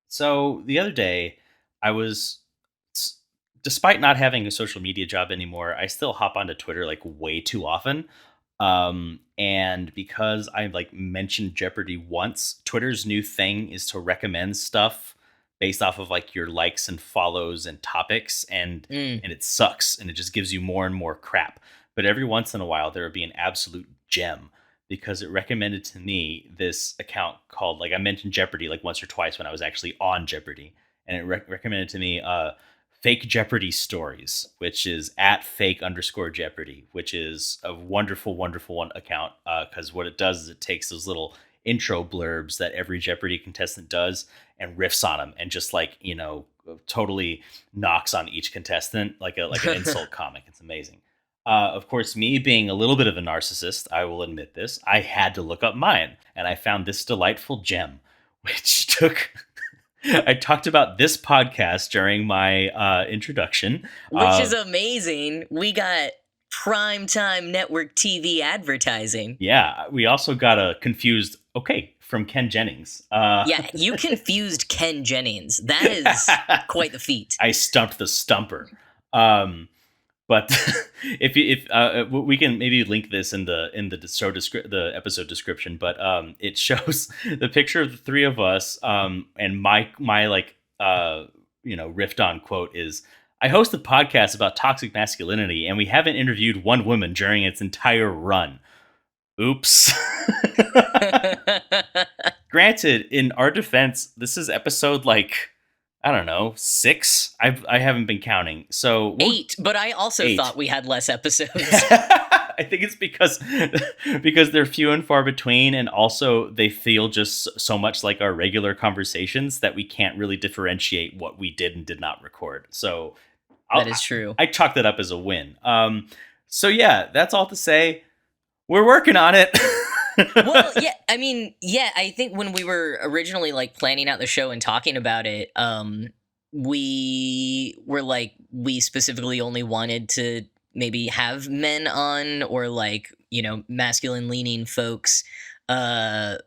So the other day, I was, s- despite not having a social media job anymore, I still hop onto Twitter like way too often. And because I like mentioned Jeopardy once, Twitter's new thing is to recommend stuff based off of like your likes and follows and topics, Mm. and it sucks, and it just gives you more and more crap. But every once in a while, there will be an absolute gem because it recommended to me this account called, like, I mentioned Jeopardy like once or twice when I was actually on Jeopardy, and it recommended to me fake Jeopardy stories, which is at fake underscore Jeopardy, which is a wonderful, wonderful one account. Because what it does is it takes those little intro blurbs that every Jeopardy contestant does and riffs on them, and just like totally knocks on each contestant like an insult comic. It's amazing. Of course, me being a little bit of a narcissist, I will admit this, I had to look up mine, and I found this delightful gem, which took. I talked about this podcast during my introduction. Which is amazing. We got primetime network TV advertising. Yeah, we also got a confused okay from Ken Jennings. Yeah, you confused Ken Jennings. That is quite the feat. I stumped the stumper. But if we can maybe link this in the episode description, but it shows the picture of the three of us, and my like riffed on quote is, I host a podcast about toxic masculinity, and we haven't interviewed one woman during its entire run. Oops. Granted, in our defense, this is episode like, I don't know, 6. I haven't been counting. So 8, but I also 8. thought we had less episodes. I think it's because they're few and far between, and also they feel just so much like our regular conversations that we can't really differentiate what we did and did not record. So that is true. I chalk that up as a win. So yeah, that's all to say. We're working on it. Well, yeah, I mean, yeah, I think when we were originally like planning out the show and talking about it, we were like, we specifically only wanted to maybe have men on, or like, masculine leaning folks. But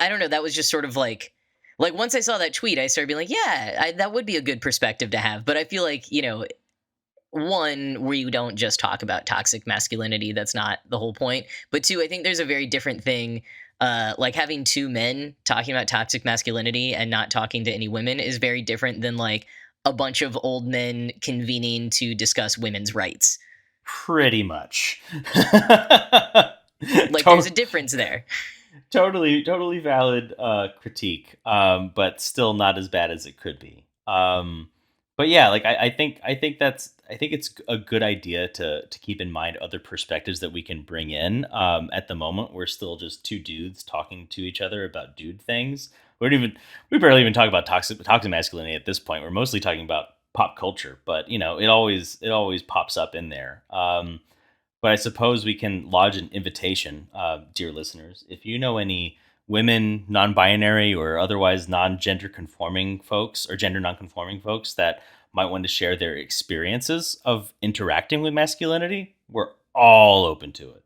I don't know, that was just sort of like once I saw that tweet, I started being like, yeah, that would be a good perspective to have. But I feel like, one, where you don't just talk about toxic masculinity, that's not the whole point. But two, I think there's a very different thing. Like having two men talking about toxic masculinity and not talking to any women is very different than like a bunch of old men convening to discuss women's rights. Pretty much. Like there's a difference there. Totally valid critique, but still not as bad as it could be. But yeah, like I think it's a good idea to keep in mind other perspectives that we can bring in. At the moment, we're still just two dudes talking to each other about dude things. We barely even talk about toxic masculinity at this point. We're mostly talking about pop culture, but it always pops up in there. But I suppose we can lodge an invitation, dear listeners, if you know any women, non-binary or otherwise non-gender conforming folks or gender non-conforming folks that might want to share their experiences of interacting with masculinity, we're all open to it.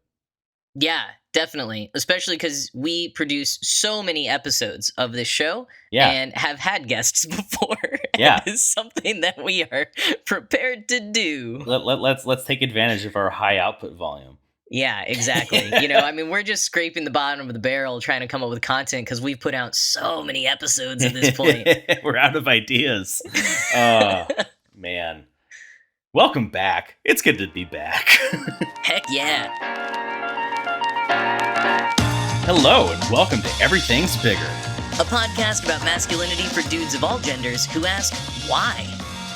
Yeah, definitely. Especially because we produce so many episodes of this show, and have had guests before. Yeah. It is something that we are prepared to do. Let's take advantage of our high output volume. Yeah, exactly. I mean, we're just scraping the bottom of the barrel trying to come up with content because we've put out so many episodes at this point. We're out of ideas. Man. Welcome back. It's good to be back. Heck yeah. Hello, and welcome to Everything's Bigger, a podcast about masculinity for dudes of all genders who ask why.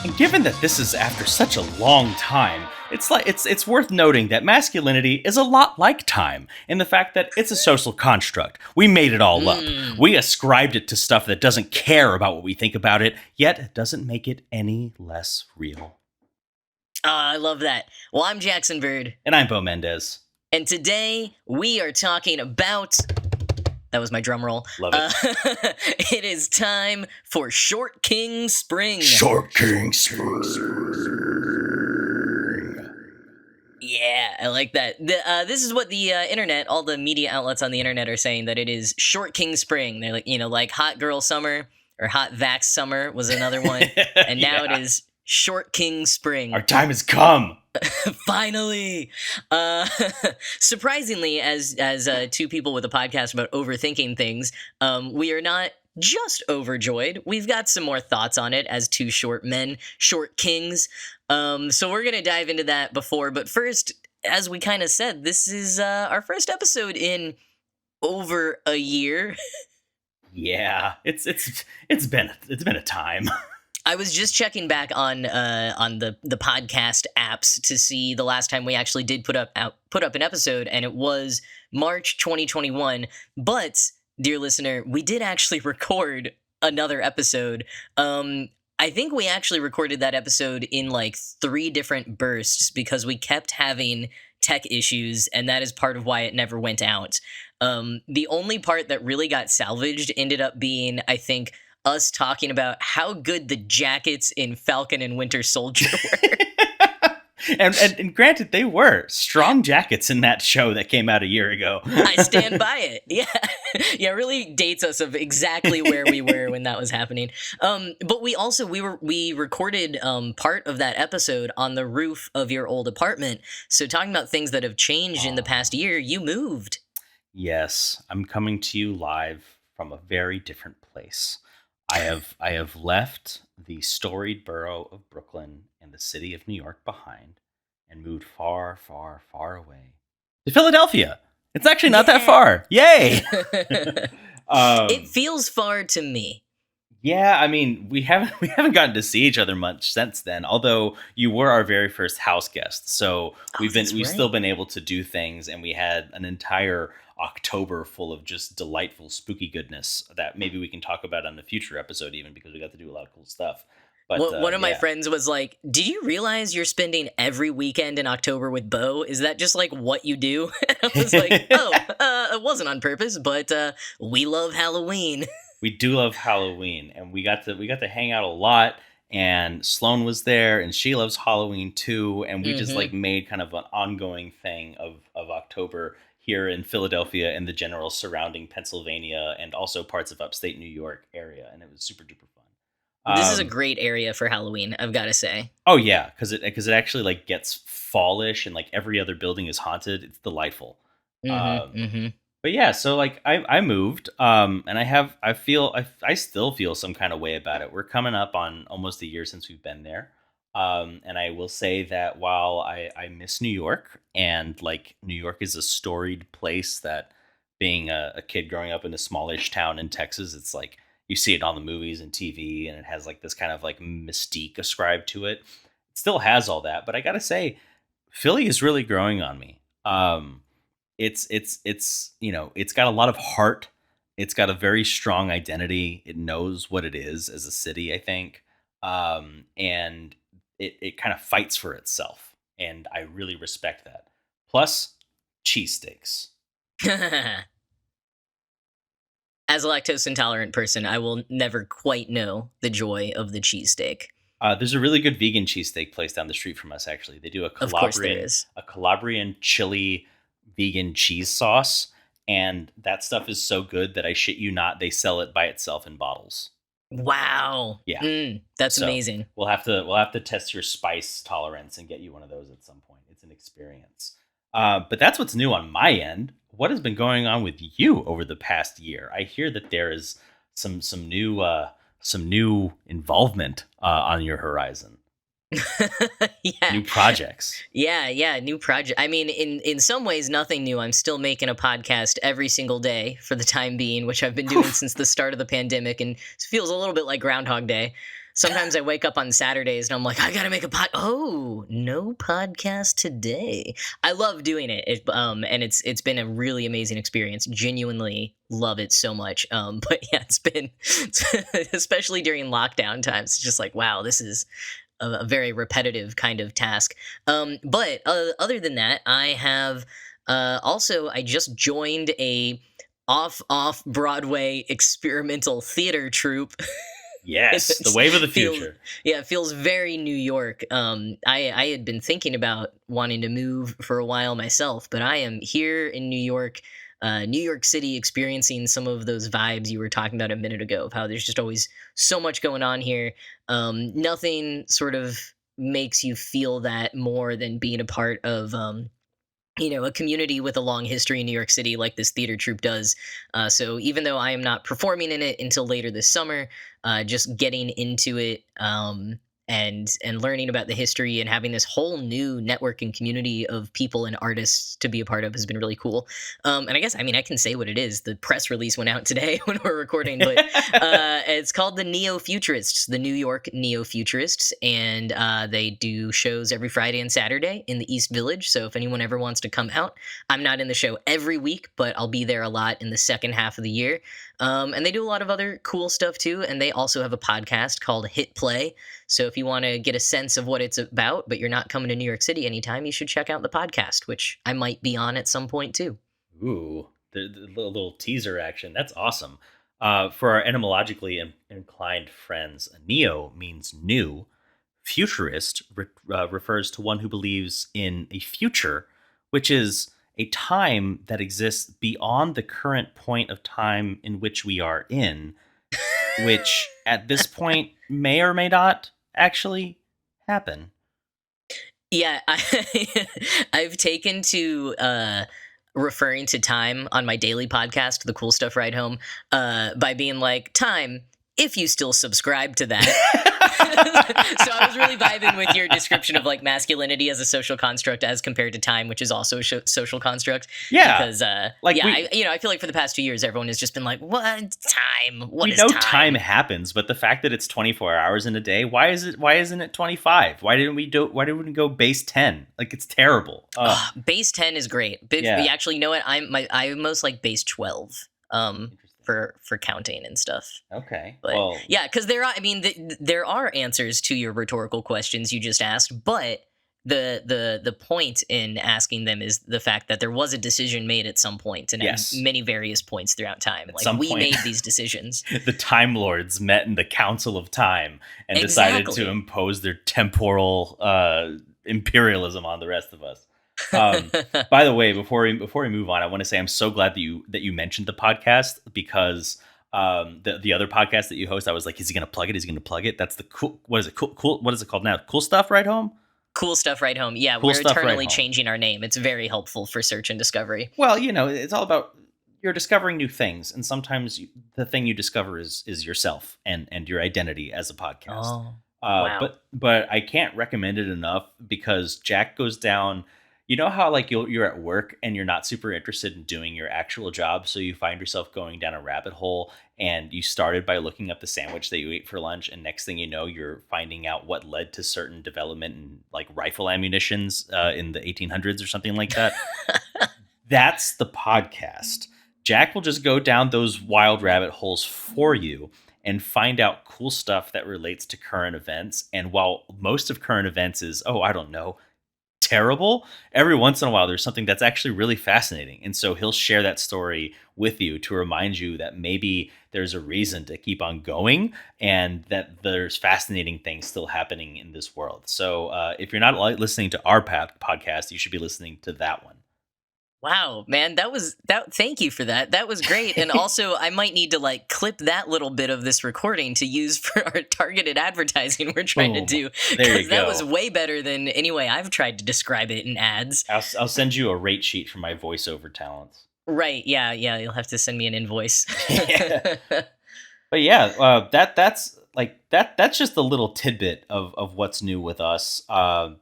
And given that this is after such a long time, it's worth noting that masculinity is a lot like time in the fact that it's a social construct. We made it all up. We ascribed it to stuff that doesn't care about what we think about it, yet it doesn't make it any less real. I love that. Well, I'm Jackson Bird. And I'm Bo Méndez. And today we are talking about... That was my drum roll. Love it. It is time for Short King Spring. Short King Spring. Yeah, I like that. This is what the internet, all the media outlets on the internet are saying, that it is Short King Spring. They're like, like hot girl summer, or hot vax summer was another one, and now it Yeah. is short king Our spring. time has come. Finally, uh, surprisingly, as two people with a podcast about overthinking things, we are not just overjoyed. We've got some more thoughts on it as two short men, short kings. So we're gonna dive into that but first, as we kind of said, this is our first episode in over a year. Yeah, it's been a time. I was just checking back on the podcast apps to see the last time we actually did put up an episode, and it was March 2021. But dear listener, we did actually record another episode. I think we actually recorded that episode in like three different bursts because we kept having tech issues, and that is part of why it never went out. The only part that really got salvaged ended up being, I think, us talking about how good the jackets in Falcon and Winter Soldier were. And granted, they were strong jackets in that show that came out a year ago. I stand by it. Yeah. Yeah, it really dates us of exactly where we were when that was happening. But we recorded part of that episode on the roof of your old apartment. So talking about things that have changed in the past year, you moved. Yes, I'm coming to you live from a very different place. I have left the storied borough of Brooklyn and the city of New York behind and moved far, far, far away to Philadelphia. It's actually not that Yeah. far. Yay! It feels far to me. Yeah, I mean, we haven't gotten to see each other much since then. Although you were our very first house guest, so That's we've right. still been able to do things, and we had an entire October full of just delightful, spooky goodness that maybe we can talk about on the future episode, even because we got to do a lot of cool stuff. But One of my yeah, friends was like, "Did you realize you're spending every weekend in October with Bo? Is that just like what you do?" And I was like, "Oh, it wasn't on purpose, but we love Halloween." we do love Halloween, and we got to hang out a lot. And Sloan was there, and she loves Halloween too. And we just Hmm. like made kind of an ongoing thing of October here in Philadelphia and the general surrounding Pennsylvania and also parts of upstate New York area, and it was super duper fun. This is a Um, great area for Halloween, I've got to say. oh yeah, because it actually like gets fallish, and like every other building is haunted. It's delightful. Hmm. Um, Hmm. but yeah, so like I moved, and I still feel some kind of way about it. We're coming up on almost a year since we've been there, and I will say that while I miss New York, and like New York is a storied place that, being a kid growing up in a smallish town in Texas, it's like you see it on the movies and TV, and it has like this kind of like mystique ascribed to it. It still has all that, but I gotta say, Philly is really growing on me. It's it's got a lot of heart. It's got a very strong identity. It knows what it is as a city, I think. And it kind of fights for itself, and I really respect that. Plus cheesesteaks. As a lactose intolerant person, I will never quite know the joy of the cheesesteak. There's a really good vegan cheesesteak place down the street from us. Actually, they do Of course, there is. A Calabrian chili vegan cheese sauce, and that stuff is so good that I shit you not, they sell it by itself in bottles. Wow, Yeah, that's so amazing. we'll have to test your spice tolerance and get you one of those at some point. It's an experience. But that's what's new on my end. What has been going on with you over the past year? I hear that there is some new involvement on your horizon, Yeah. new projects. Yeah, new project. I mean, in some ways, nothing new. I'm still making a podcast every single day for the time being, which I've been doing since the start of the pandemic, and it feels a little bit like Groundhog Day. Sometimes I wake up on Saturdays and I'm like, I gotta make a pod. Oh, no podcast today. I love doing it, and it's been a really amazing experience. Genuinely love it so much. But yeah, it's been especially during lockdown times. It's just like, wow, this is a very repetitive kind of task. But other than that, I have also I just joined a off Broadway experimental theater troupe. Yes, the It's wave of the feels future. Yeah, it feels very New York. I had been thinking about wanting to move for a while myself, but I am here in New York New York City experiencing some of those vibes you were talking about a minute ago of how there's just always so much going on here. Nothing sort of makes you feel that more than being a part of a community with a long history in New York City, like this theater troupe does. So even though I am not performing in it until later this summer, just getting into it, and learning about the history and having this whole new network and community of people and artists to be a part of has been really cool. And I guess, I mean, I can say what it is. The press release went out today when we're recording, but it's called the Neo Futurists, the New York Neo Futurists, and they do shows every Friday and Saturday in the East Village. So if anyone ever wants to come out, I'm not in the show every week, but I'll be there a lot in the second half of the year. And they do a lot of other cool stuff too. And they also have a podcast called Hit Play. So if you want to get a sense of what it's about, but you're not coming to New York City anytime, you should check out the podcast, which I might be on at some point too. Ooh, the little teaser action. That's awesome. For our etymologically inclined friends, neo means new. Futurist refers to one who believes in a future, which is a time that exists beyond the current point of time in which we are in, which at this point may or may not actually happen. Yeah, I've taken to referring to time on my daily podcast, The Cool Stuff Ride Home, by being like, time, if you still subscribe to that. So I was really vibing with your description of like masculinity as a social construct as compared to time, which is also a social construct. Yeah. Because, I feel like for the past 2 years, everyone has just been like, what time? What is we know time? time happens, but the fact that it's 24 hours in a day, why isn't it 25? Why didn't we go base 10? Like, it's terrible. Base 10 is great. Actually, you know what? I most like base 12. For counting and stuff. Okay. But well, yeah, because there are answers to your rhetorical questions you just asked, but the point in asking them is the fact that there was a decision made at some point, and yes, at many various points throughout time. At we made these decisions. The Time Lords met in the Council of Time and decided to impose their temporal imperialism on the rest of us. By the way, before we move on, I want to say I'm so glad that you mentioned the podcast, because the other podcast that you host, I was like, is he going to plug it? Is he going to plug it? That's the cool. What is it? Cool. What is it called now? Cool Stuff Ride Home. Cool Stuff Ride Home. Yeah, we're eternally changing our name. It's very helpful for search and discovery. Well, it's all about you're discovering new things, and sometimes the thing you discover is yourself and your identity as a podcast. Oh, wow. But I can't recommend it enough, because Jack goes down. You know how like you're at work and you're not super interested in doing your actual job, so you find yourself going down a rabbit hole, and you started by looking up the sandwich that you ate for lunch, and next thing you know, you're finding out what led to certain development in like rifle ammunitions in the 1800s or something like that. That's the podcast. Jack will just go down those wild rabbit holes for you and find out cool stuff that relates to current events. And while most of current events is, I don't know, terrible, every once in a while there's something that's actually really fascinating, and so he'll share that story with you to remind you that maybe there's a reason to keep on going, and that there's fascinating things still happening in this world. So if you're not listening to our podcast, you should be listening to that one. Wow, man, thank you for that. That was great. And also, I might need to like clip that little bit of this recording to use for our targeted advertising we're trying to do. Because that was way better than any way I've tried to describe it in ads. I'll send you a rate sheet for my voiceover talents. Right, yeah, you'll have to send me an invoice. Yeah. But yeah, that's just a little tidbit of what's new with us,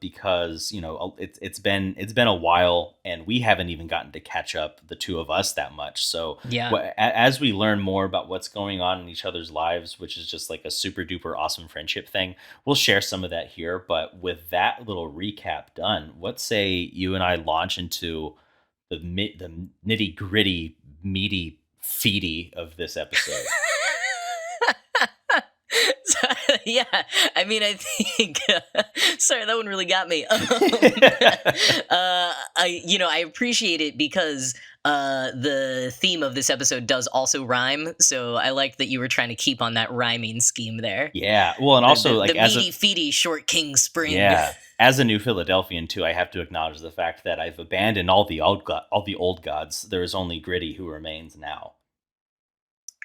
because it's been a while, and we haven't even gotten to catch up, the two of us, that much. So yeah, as we learn more about what's going on in each other's lives, which is just like a super duper awesome friendship thing, we'll share some of that here. But with that little recap done, what say you and I launch into the nitty gritty, meaty feety of this episode? Yeah, I mean, I think. Sorry, that one really got me. I appreciate it because the theme of this episode does also rhyme, so I like that you were trying to keep on that rhyming scheme there. Yeah. Well, and The also the, like the as a meaty feety short king spring. yeah, as a new Philadelphian too, I have to acknowledge the fact that I've abandoned all the old gods. There is only Gritty who remains now.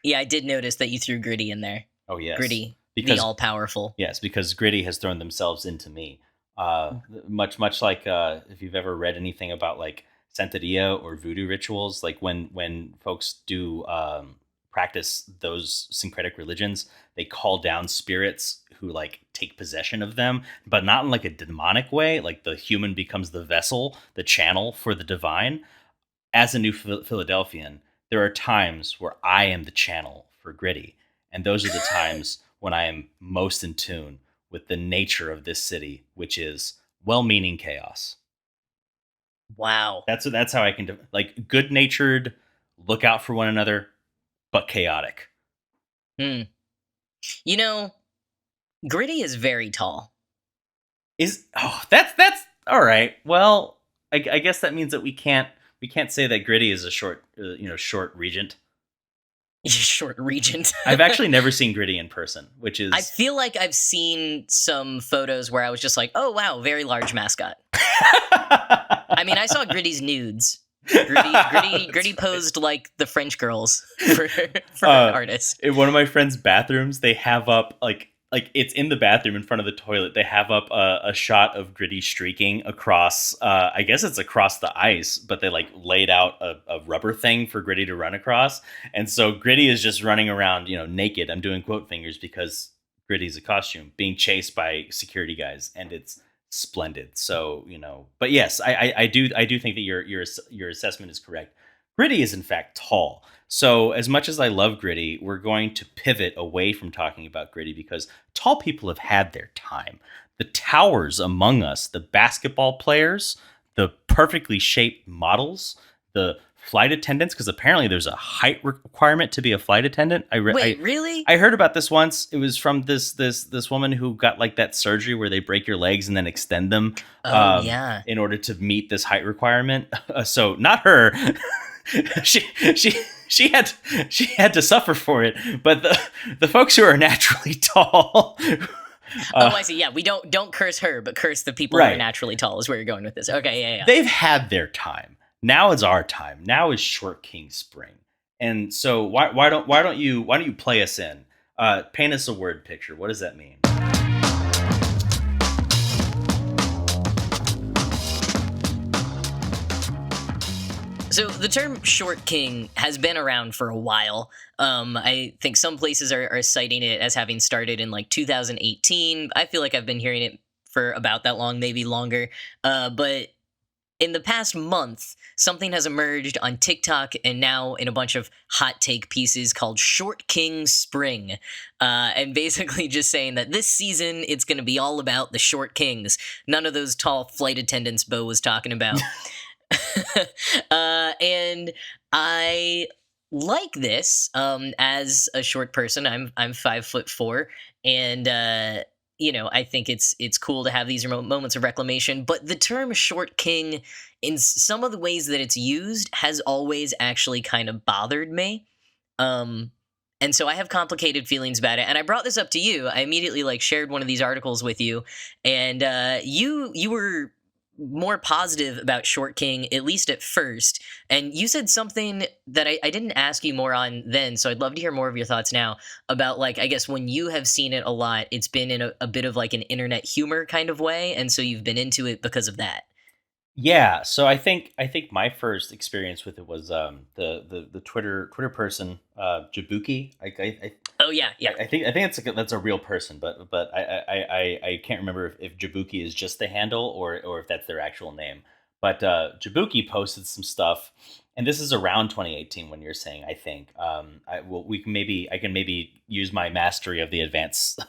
Yeah, I did notice that you threw Gritty in there. Oh yes, Gritty, the because all powerful. yes, because Gritty has thrown themselves into me. Uh, much like if you've ever read anything about like Santeria or voodoo rituals, like when folks do practice those syncretic religions, they call down spirits who like take possession of them, but not in like a demonic way. Like the human becomes the vessel, the channel for the divine. As a new Philadelphian, there are times where I am the channel for Gritty, and those are the times when I am most in tune with the nature of this city, which is well-meaning chaos. Wow. That's how I can like good-natured, look out for one another, but chaotic. Hmm. You know, Gritty is very tall. That's all right. Well, I guess that means that we can't say that Gritty is a short short regent. Short regent. I've actually never seen Gritty in person, which I is feel like I've seen some photos where I was just like, "Oh wow, very large mascot." I mean, I saw Gritty's nudes. Gritty posed like the French girls for an artist. In one of my friend's bathrooms, they have up like it's in the bathroom in front of the toilet. They have up a shot of Gritty streaking across. I guess it's across the ice, but they like laid out a rubber thing for Gritty to run across, and so Gritty is just running around, naked. I'm doing quote fingers because Gritty's a costume, being chased by security guys, and it's splendid. So but yes, I do think that your assessment is correct. Gritty is in fact tall. So as much as I love Gritty, we're going to pivot away from talking about Gritty because tall people have had their time. The towers among us, the basketball players, the perfectly shaped models, the flight attendants, because apparently there's a height requirement to be a flight attendant. Wait, really? I heard about this once. It was from this woman who got like that surgery where they break your legs and then extend them Oh yeah. in order to meet this height requirement. So not her. she she had to suffer for it, but the folks who are naturally tall. Oh, I see. Yeah, we don't curse her, but curse the people who are naturally tall. Is where you're going with this. Okay, yeah. They've had their time. Now is our time. Now is Short King Spring. And so why don't you play us in? Paint us a word picture. What does that mean? So the term short king has been around for a while. I think some places are citing it as having started in like 2018. I feel like I've been hearing it for about that long, maybe longer. But in the past month, something has emerged on TikTok and now in a bunch of hot take pieces called Short King Spring. And basically just saying that this season it's going to be all about the short kings. None of those tall flight attendants Bo was talking about. And I like this as a short person. I'm 5'4", and I think it's cool to have these moments of reclamation. But the term "short king," in some of the ways that it's used, has always actually kind of bothered me. And so I have complicated feelings about it. And I brought this up to you. I immediately shared one of these articles with you, and you were more positive about Short King, at least at first. And you said something that I didn't ask you more on then, so I'd love to hear more of your thoughts now about, I guess when you have seen it a lot, it's been in a bit of an internet humor kind of way, and so you've been into it because of that. Yeah, so I think my first experience with it was the Twitter person Jabuki. Oh, yeah. I think that's a real person, but I can't remember if Jabuki is just the handle or if that's their actual name. But Jabuki posted some stuff, and this is around 2018 when you're saying I think. I can maybe use my mastery of the advanced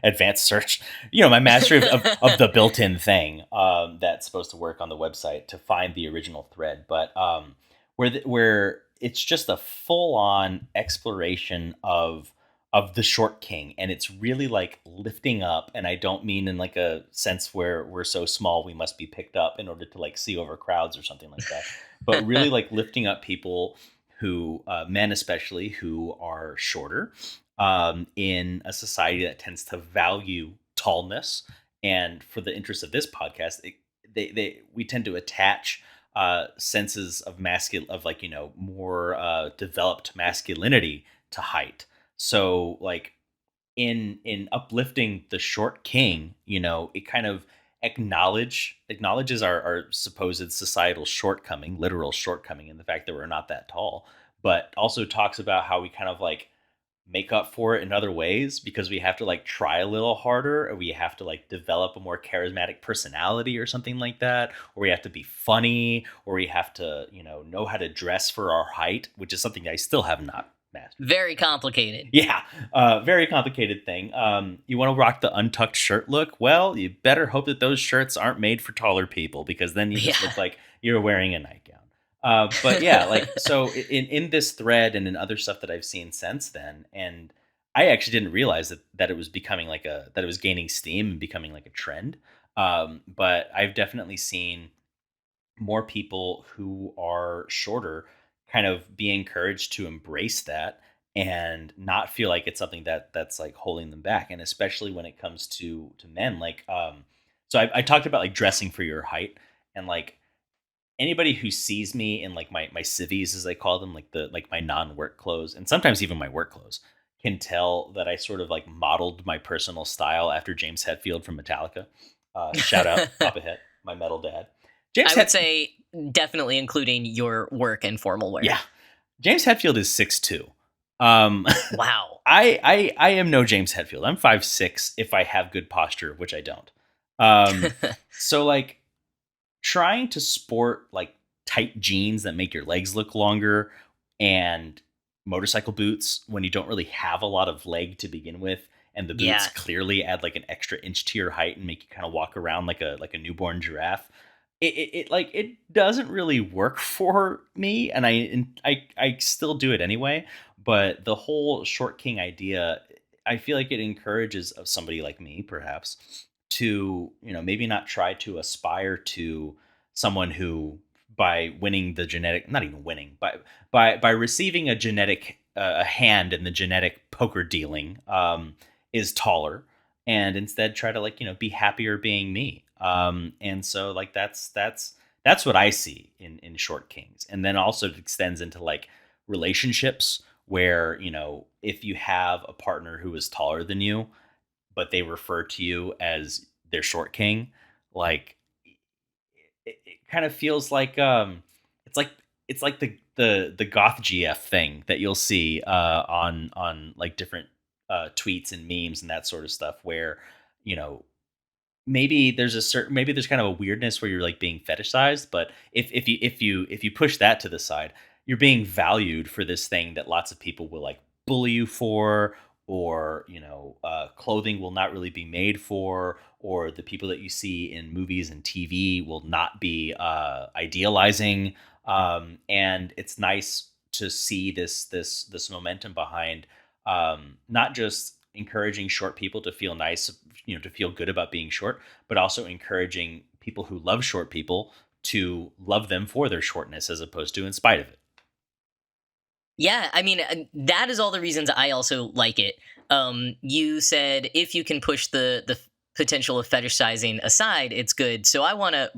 advanced search, my mastery of the built-in thing that's supposed to work on the website to find the original thread. But where it's just a full-on exploration of of the short king, and it's really like lifting up, and I don't mean in like a sense where we're so small we must be picked up in order to like see over crowds or something like that, but really like lifting up people who men especially who are shorter, in a society that tends to value tallness. And for the interest of this podcast, they we tend to attach senses of masculine, of like, more developed masculinity to height. So like in uplifting the short king, it kind of acknowledges our supposed societal shortcoming, literal shortcoming, in the fact that we're not that tall, but also talks about how we kind of like make up for it in other ways because we have to like try a little harder, or we have to like develop a more charismatic personality or something like that, or we have to be funny, or we have to know how to dress for our height, which is something I still have not mastered. Very complicated. Yeah, very complicated thing. You want to rock the untucked shirt look? Well, you better hope that those shirts aren't made for taller people, because then you just Yeah. look like you're wearing a nightgown. But yeah, like so in this thread and in other stuff that I've seen since then, and I actually didn't realize that it was becoming like that it was gaining steam and becoming like a trend. But I've definitely seen more people who are shorter kind of be encouraged to embrace that and not feel like it's something that's like holding them back. And especially when it comes to men, like so I talked about like dressing for your height, and like anybody who sees me in like my civvies, as I call them, like the like my non-work clothes, and sometimes even my work clothes, can tell that I sort of like modeled my personal style after James Hetfield from Metallica. Shout out Papa Het, my metal dad. James I would Het say definitely including your work and formal wear. Yeah. James Hetfield is 6'2". Um Wow. I am no James Hetfield. I'm 5'6" if I have good posture, which I don't. So like trying to sport like tight jeans that make your legs look longer, and motorcycle boots when you don't really have a lot of leg to begin with, and the boots Yeah. clearly add like an extra inch to your height and make you kind of walk around like a newborn giraffe. It doesn't really work for me, and I still do it anyway. But the whole short king idea, I feel like it encourages of somebody like me perhaps to maybe not try to aspire to someone who, by winning the genetic, not even winning, but by receiving a genetic a hand in the genetic poker dealing, is taller, and instead try to like be happier being me. And so like that's what I see in short kings. And then also it extends into like relationships where if you have a partner who is taller than you, but they refer to you as their short king, like it kind of feels like it's like the goth GF thing that you'll see on like different tweets and memes and that sort of stuff, where you know maybe there's kind of a weirdness where you're like being fetishized, but if you push that to the side, you're being valued for this thing that lots of people will like bully you for, or clothing will not really be made for, or the people that you see in movies and TV will not be idealizing. And it's nice to see this momentum behind, not just encouraging short people to feel nice, to feel good about being short, but also encouraging people who love short people to love them for their shortness as opposed to in spite of it. Yeah, I mean, that is all the reasons I also like it. You said if you can push the potential of fetishizing aside, it's good. So I want to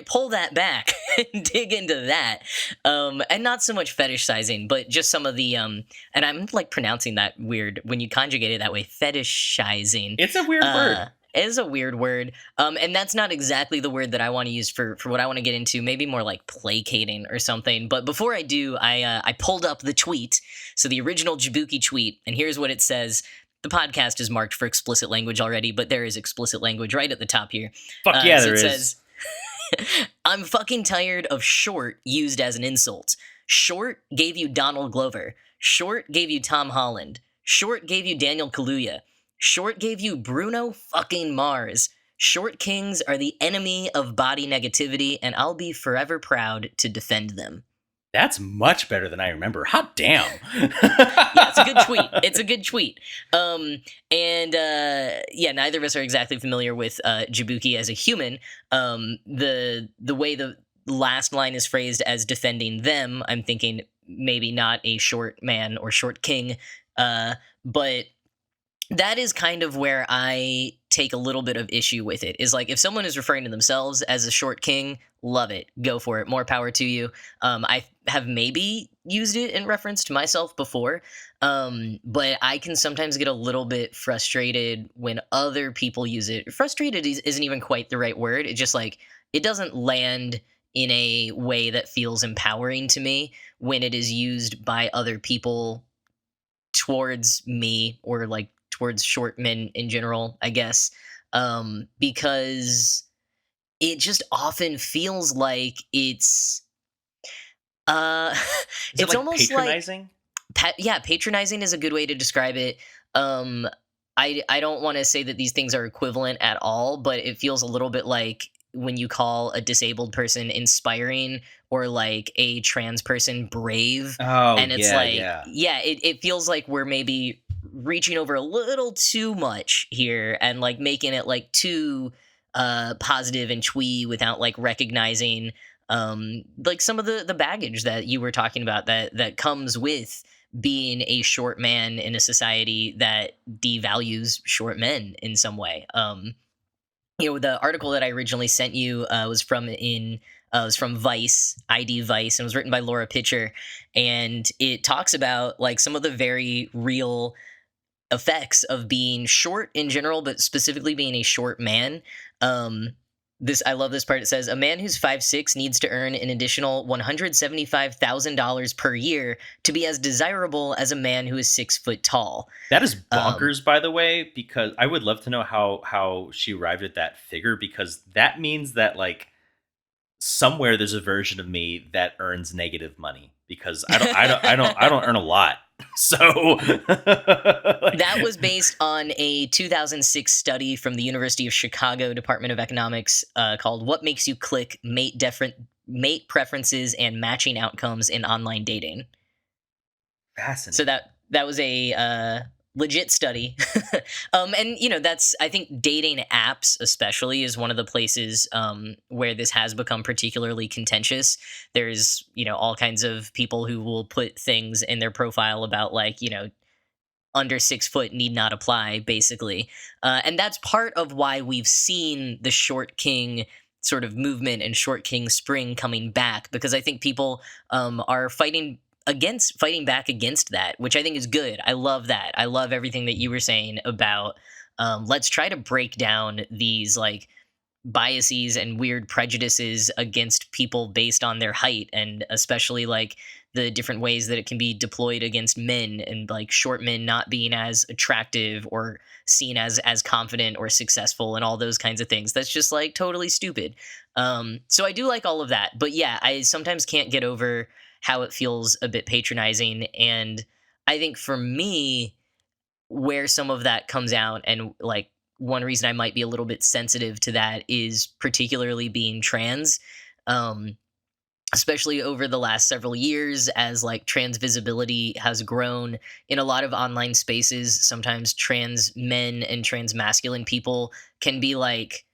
pull that back and dig into that, and not so much fetishizing, but just some of the and I'm like pronouncing that weird when you conjugate it that way, fetishizing. It's a weird word. Is a weird word, and that's not exactly the word that I want to use for what I want to get into. Maybe more like placating or something. But before I do, I pulled up the tweet, so the original Jabuki tweet, and here's what it says. The podcast is marked for explicit language already, but there is explicit language right at the top here. Fuck yeah, there it is. Says, I'm fucking tired of short used as an insult. Short gave you Donald Glover. Short gave you Tom Holland. Short gave you Daniel Kaluuya. Short gave you Bruno fucking Mars. Short kings are the enemy of body negativity, and I'll be forever proud to defend them. That's much better than I remember. Hot damn. Yeah, it's a good tweet. It's a good tweet. And yeah, neither of us are exactly familiar with Jabuki as a human. The way the last line is phrased as defending them, I'm thinking maybe not a short man or short king, but that is kind of where I take a little bit of issue with it. Is like if someone is referring to themselves as a short king, love it, go for it, more power to you. I have maybe used it in reference to myself before, but I can sometimes get a little bit frustrated when other people use it. Frustrated isn't even quite the right word. It just like it doesn't land in a way that feels empowering to me when it is used by other people towards me or like towards short men in general, I guess. Because it just often feels like uh Is it it's like almost like patronizing? yeah, patronizing is a good way to describe it. Um, I don't want to say that these things are equivalent at all, but it feels a little bit like when you call a disabled person inspiring or like a trans person brave, Oh, and it's yeah, like yeah. yeah, it feels like we're maybe reaching over a little too much here and like making it like too positive and twee without like recognizing like some of the baggage that you were talking about that comes with being a short man in a society that devalues short men in some way. The article that I originally sent you was from Vice, ID Vice, and was written by Laura Pitcher, and it talks about like some of the very real effects of being short in general, but specifically being a short man. Um, this I love this part. It says a man who's 5'6" needs to earn an additional $175,000 per year to be as desirable as a man who is 6 foot tall. That is Um, bonkers, by the way, because I would love to know how she arrived at that figure, because that means that like somewhere there's a version of me that earns negative money, because I don't earn a lot. So like, that was based on a 2006 study from the University of Chicago Department of Economics called "What Makes You Click: Mate Preferences and Matching Outcomes in Online Dating." So fascinating. that was a legit study. And that's I think dating apps especially is one of the places where this has become particularly contentious. There's all kinds of people who will put things in their profile about like under 6 foot need not apply, basically. And that's part of why we've seen the short king sort of movement and short king spring coming back, because I think people are fighting back against that, which I think is good. I love that. I love everything that you were saying about let's try to break down these like biases and weird prejudices against people based on their height, and especially like the different ways that it can be deployed against men, and like short men not being as attractive or seen as confident or successful and all those kinds of things. That's just like totally stupid. So I do like all of that, but yeah, I sometimes can't get over how it feels a bit patronizing. And I think for me, where some of that comes out, and like one reason I might be a little bit sensitive to that is particularly being trans. Um, Especially over the last several years as like trans visibility has grown in a lot of online spaces. Sometimes trans men and trans masculine people can be like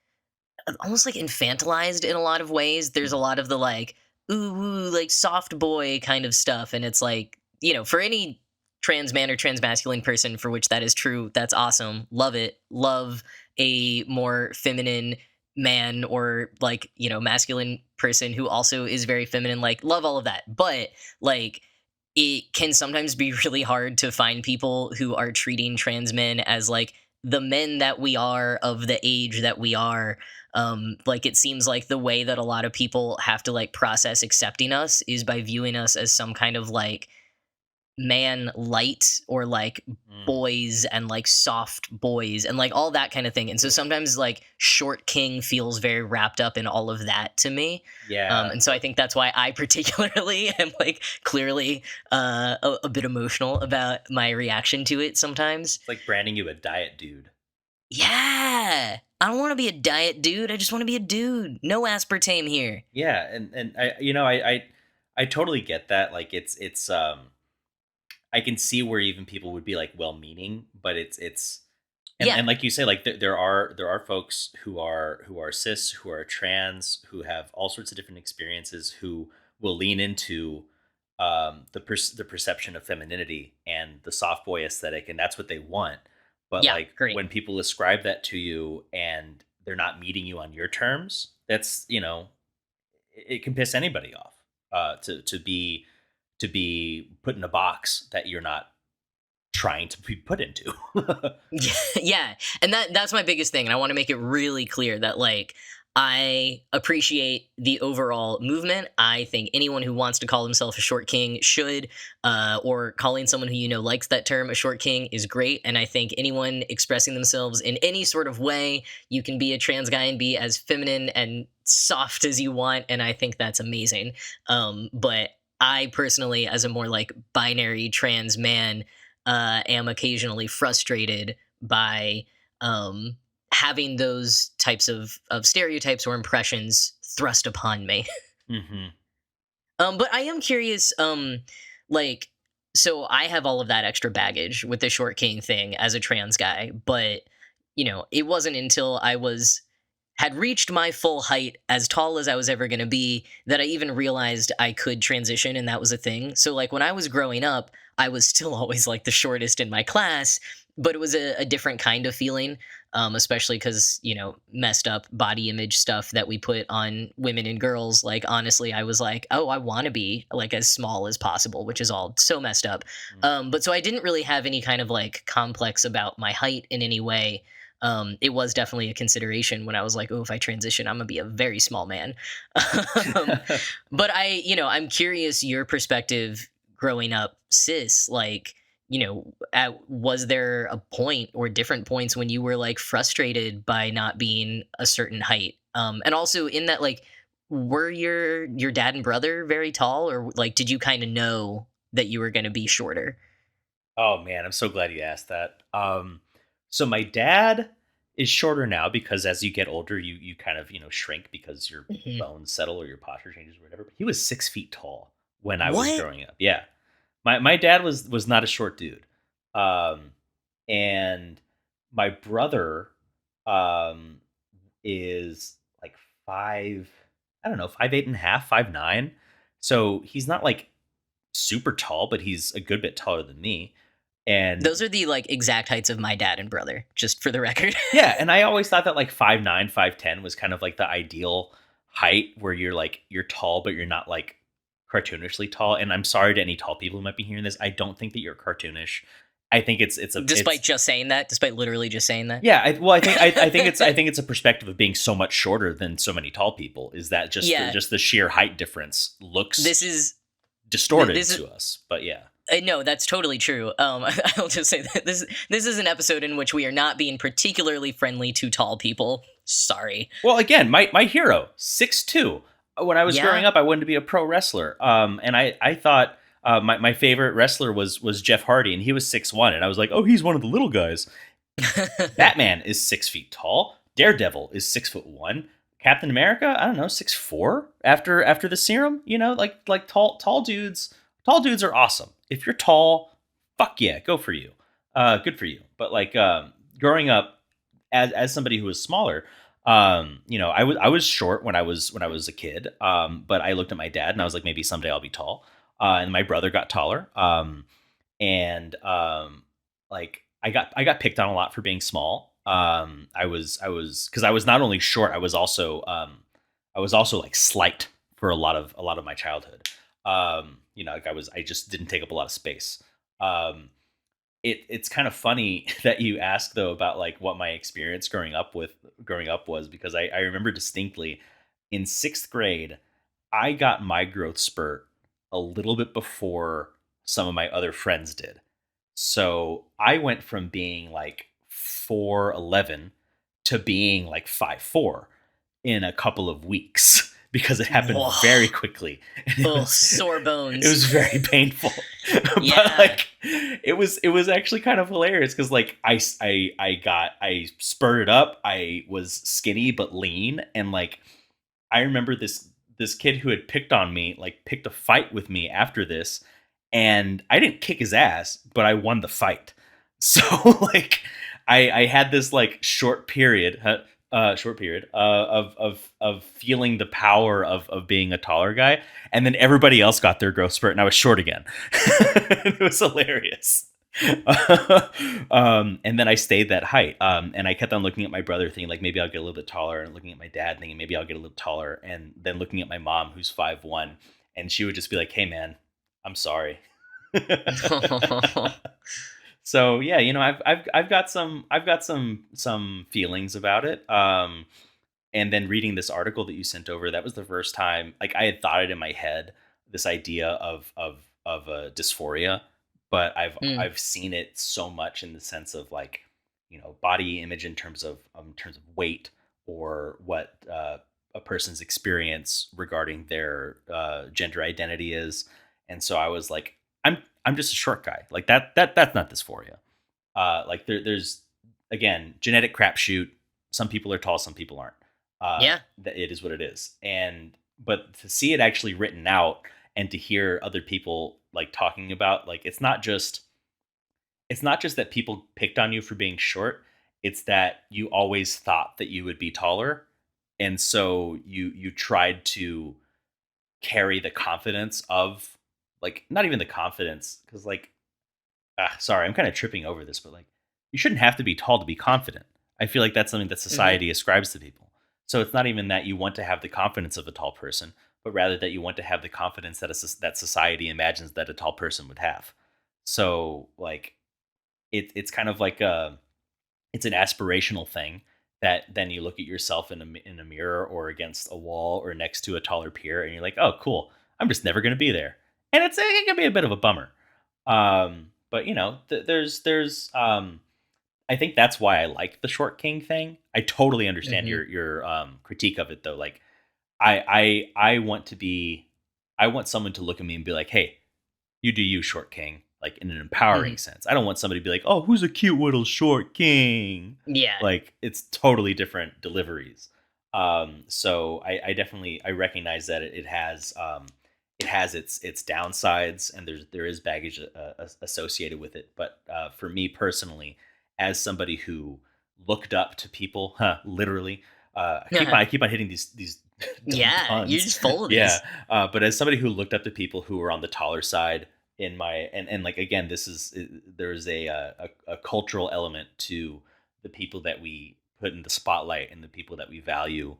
almost like infantilized in a lot of ways. There's a lot of the like ooh, like soft boy kind of stuff, and it's like for any trans man or trans masculine person for which that is true, that's awesome. Love it. Love a more feminine man or like masculine person who also is very feminine. Like love all of that, but like it can sometimes be really hard to find people who are treating trans men as like the men that we are of the age that we are. Like it seems like the way that a lot of people have to like process accepting us is by viewing us as some kind of like man light or like Mm, boys and like soft boys and like all that kind of thing. And so sometimes like short king feels very wrapped up in all of that to me. yeah, And so I think that's why I particularly am like clearly a bit emotional about my reaction to it sometimes. it's like branding you a diet dude. Yeah. I don't want to be a diet dude. I just want to be a dude. No aspartame here. Yeah, and I I totally get that. Like it's I can see where even people would be like well-meaning, but it's Yeah, and like you say, like there are folks who are cis, who are trans, who have all sorts of different experiences, who will lean into the perception of femininity and the soft boy aesthetic, and that's what they want. But yeah, like great. when people ascribe that to you and they're not meeting you on your terms, that's it can piss anybody off. To be put in a box that you're not trying to be put into. Yeah, and that's my biggest thing, and I want to make it really clear that like I appreciate the overall movement. I think anyone who wants to call himself a short king should, or calling someone who likes that term a short king is great. And I think anyone expressing themselves in any sort of way, you can be a trans guy and be as feminine and soft as you want, and I think that's amazing. But I personally, as a more like binary trans man, am occasionally frustrated by um, having those types of stereotypes or impressions thrust upon me. Hmm. But I am curious, like, so I have all of that extra baggage with the short king thing as a trans guy, but it wasn't until I was had reached my full height, as tall as I was ever going to be, that I even realized I could transition and that was a thing. So, like, when I was growing up, I was still always like the shortest in my class, but it was a different kind of feeling, especially because, messed up body image stuff that we put on women and girls. Like, honestly, I was like, oh, I want to be like as small as possible, which is all so messed up. But so I didn't really have any kind of like complex about my height in any way. It was definitely a consideration when I was like, oh, if I transition, I'm gonna be a very small man. um, but I'm curious your perspective growing up cis. Like, was there a point or different points when you were like frustrated by not being a certain height? And also in that, like, were your dad and brother very tall, or like, did you kind of know that you were gonna be shorter? Oh man, I'm so glad you asked that. So my dad is shorter now because as you get older, you kind of shrink because your Mhm. bones settle or your posture changes or whatever. But he was 6 feet tall when I was What? growing up. Yeah, my dad was not a short dude, um, and my brother um is like five. I don't know, 5'8.5", 5'9". So he's not like super tall, but he's a good bit taller than me. And Those are the like exact heights of my dad and brother, just for the record. yeah, and I always thought that like 5'9", 5'10" was kind of like the ideal height where you're tall, but you're not like cartoonishly tall. And I'm sorry to any tall people who might be hearing this. I don't think that you're cartoonish. I think Despite just saying that, despite literally just saying that. yeah. Well, I think it's a perspective of being so much shorter than so many tall people. Is that Yeah, just the sheer height difference looks this is distorted this is to us? But yeah. no, that's totally true. I'll just say that this is an episode in which we are not being particularly friendly to tall people. Sorry. Well, again, my hero, 6'2". When I was growing Yeah. up, I wanted to be a pro wrestler. And I thought my favorite wrestler was Jeff Hardy, and he was 6'1", and I was like, oh, he's one of the little guys. Batman is 6 feet tall. Daredevil is 6'1". Captain America, I don't know, 6'4". After the serum, like tall dudes are awesome. If you're tall, fuck yeah, go for you. Good for you. But like growing up as somebody who was smaller, I was short when I was a kid. But I looked at my dad and I was like, maybe someday I'll be tall. And my brother got taller. And like I got picked on a lot for being small. I was because I was not only short, I was also like slight for a lot of my childhood. Like I just didn't take up a lot of space. Um, it's kind of funny that you ask though about like what my experience growing up was because I remember distinctly in sixth grade I got my growth spurt a little bit before some of my other friends did. So I went from being like 4'11" to being like 5'4" in a couple of weeks because it happened Whoa. very quickly. And Oh, sore it bones. was very painful. But Yeah. like it was actually kind of hilarious because like I spurted up. I was skinny but lean, and like I remember this kid who had picked on me like picked a fight with me after this, and I didn't kick his ass, but I won the fight. So like I had this like short period of feeling the power of being a taller guy, and then everybody else got their growth spurt, and I was short again. It was hilarious. And then I stayed that height. And I kept on looking at my brother, thinking like maybe I'll get a little bit taller, and looking at my dad, thinking maybe I'll get a little taller, and then looking at my mom, who's 5'1", and she would just be like, "Hey, man, I'm sorry." So yeah, I've got some feelings about it. And then reading this article that you sent over, that was the first time like I had thought it in my head, this idea of a dysphoria, but Mm, I've seen it so much in the sense of like, body image in terms of weight, or what a person's experience regarding their gender identity is. And so I was like, I'm just a short guy. Like that's not dysphoria. Like there's again genetic crapshoot. Some people are tall, some people aren't. yeah. That it is what it is. And but to see it actually written out, and to hear other people like talking about, like, it's not just that people picked on you for being short. It's that you always thought that you would be taller, and so you tried to carry the confidence of, like, not even the confidence, because like, sorry, I'm kind of tripping over this, but like, you shouldn't have to be tall to be confident. I feel like that's something that Hmm. society ascribes to people. So it's not even that you want to have the confidence of a tall person, but rather that you want to have the confidence that that society imagines that a tall person would have. So like, it's kind of like it's an aspirational thing, that then you look at yourself in a mirror, or against a wall, or next to a taller peer, and you're like, oh cool, I'm just never going to be there. And it can be a bit of a bummer. But I think that's why I like the short king thing. I totally understand Hmm. your critique of it though. Like, I want to be, I want someone to look at me and be like, hey, you do you, short king, like in an Hmm. empowering sense. I don't want somebody to be like, oh, who's a cute little short king. Yeah. Like, it's totally different deliveries. So I definitely, I recognize that it has its downsides, and there is baggage associated with it. But for me personally, as somebody who looked up to people, literally, I keep on hitting these dumb Yeah. You're puns. just full of Yeah, these. but as somebody who looked up to people who were on the taller side, in my and like, again, there's a cultural element to the people that we put in the spotlight, and the people that we value,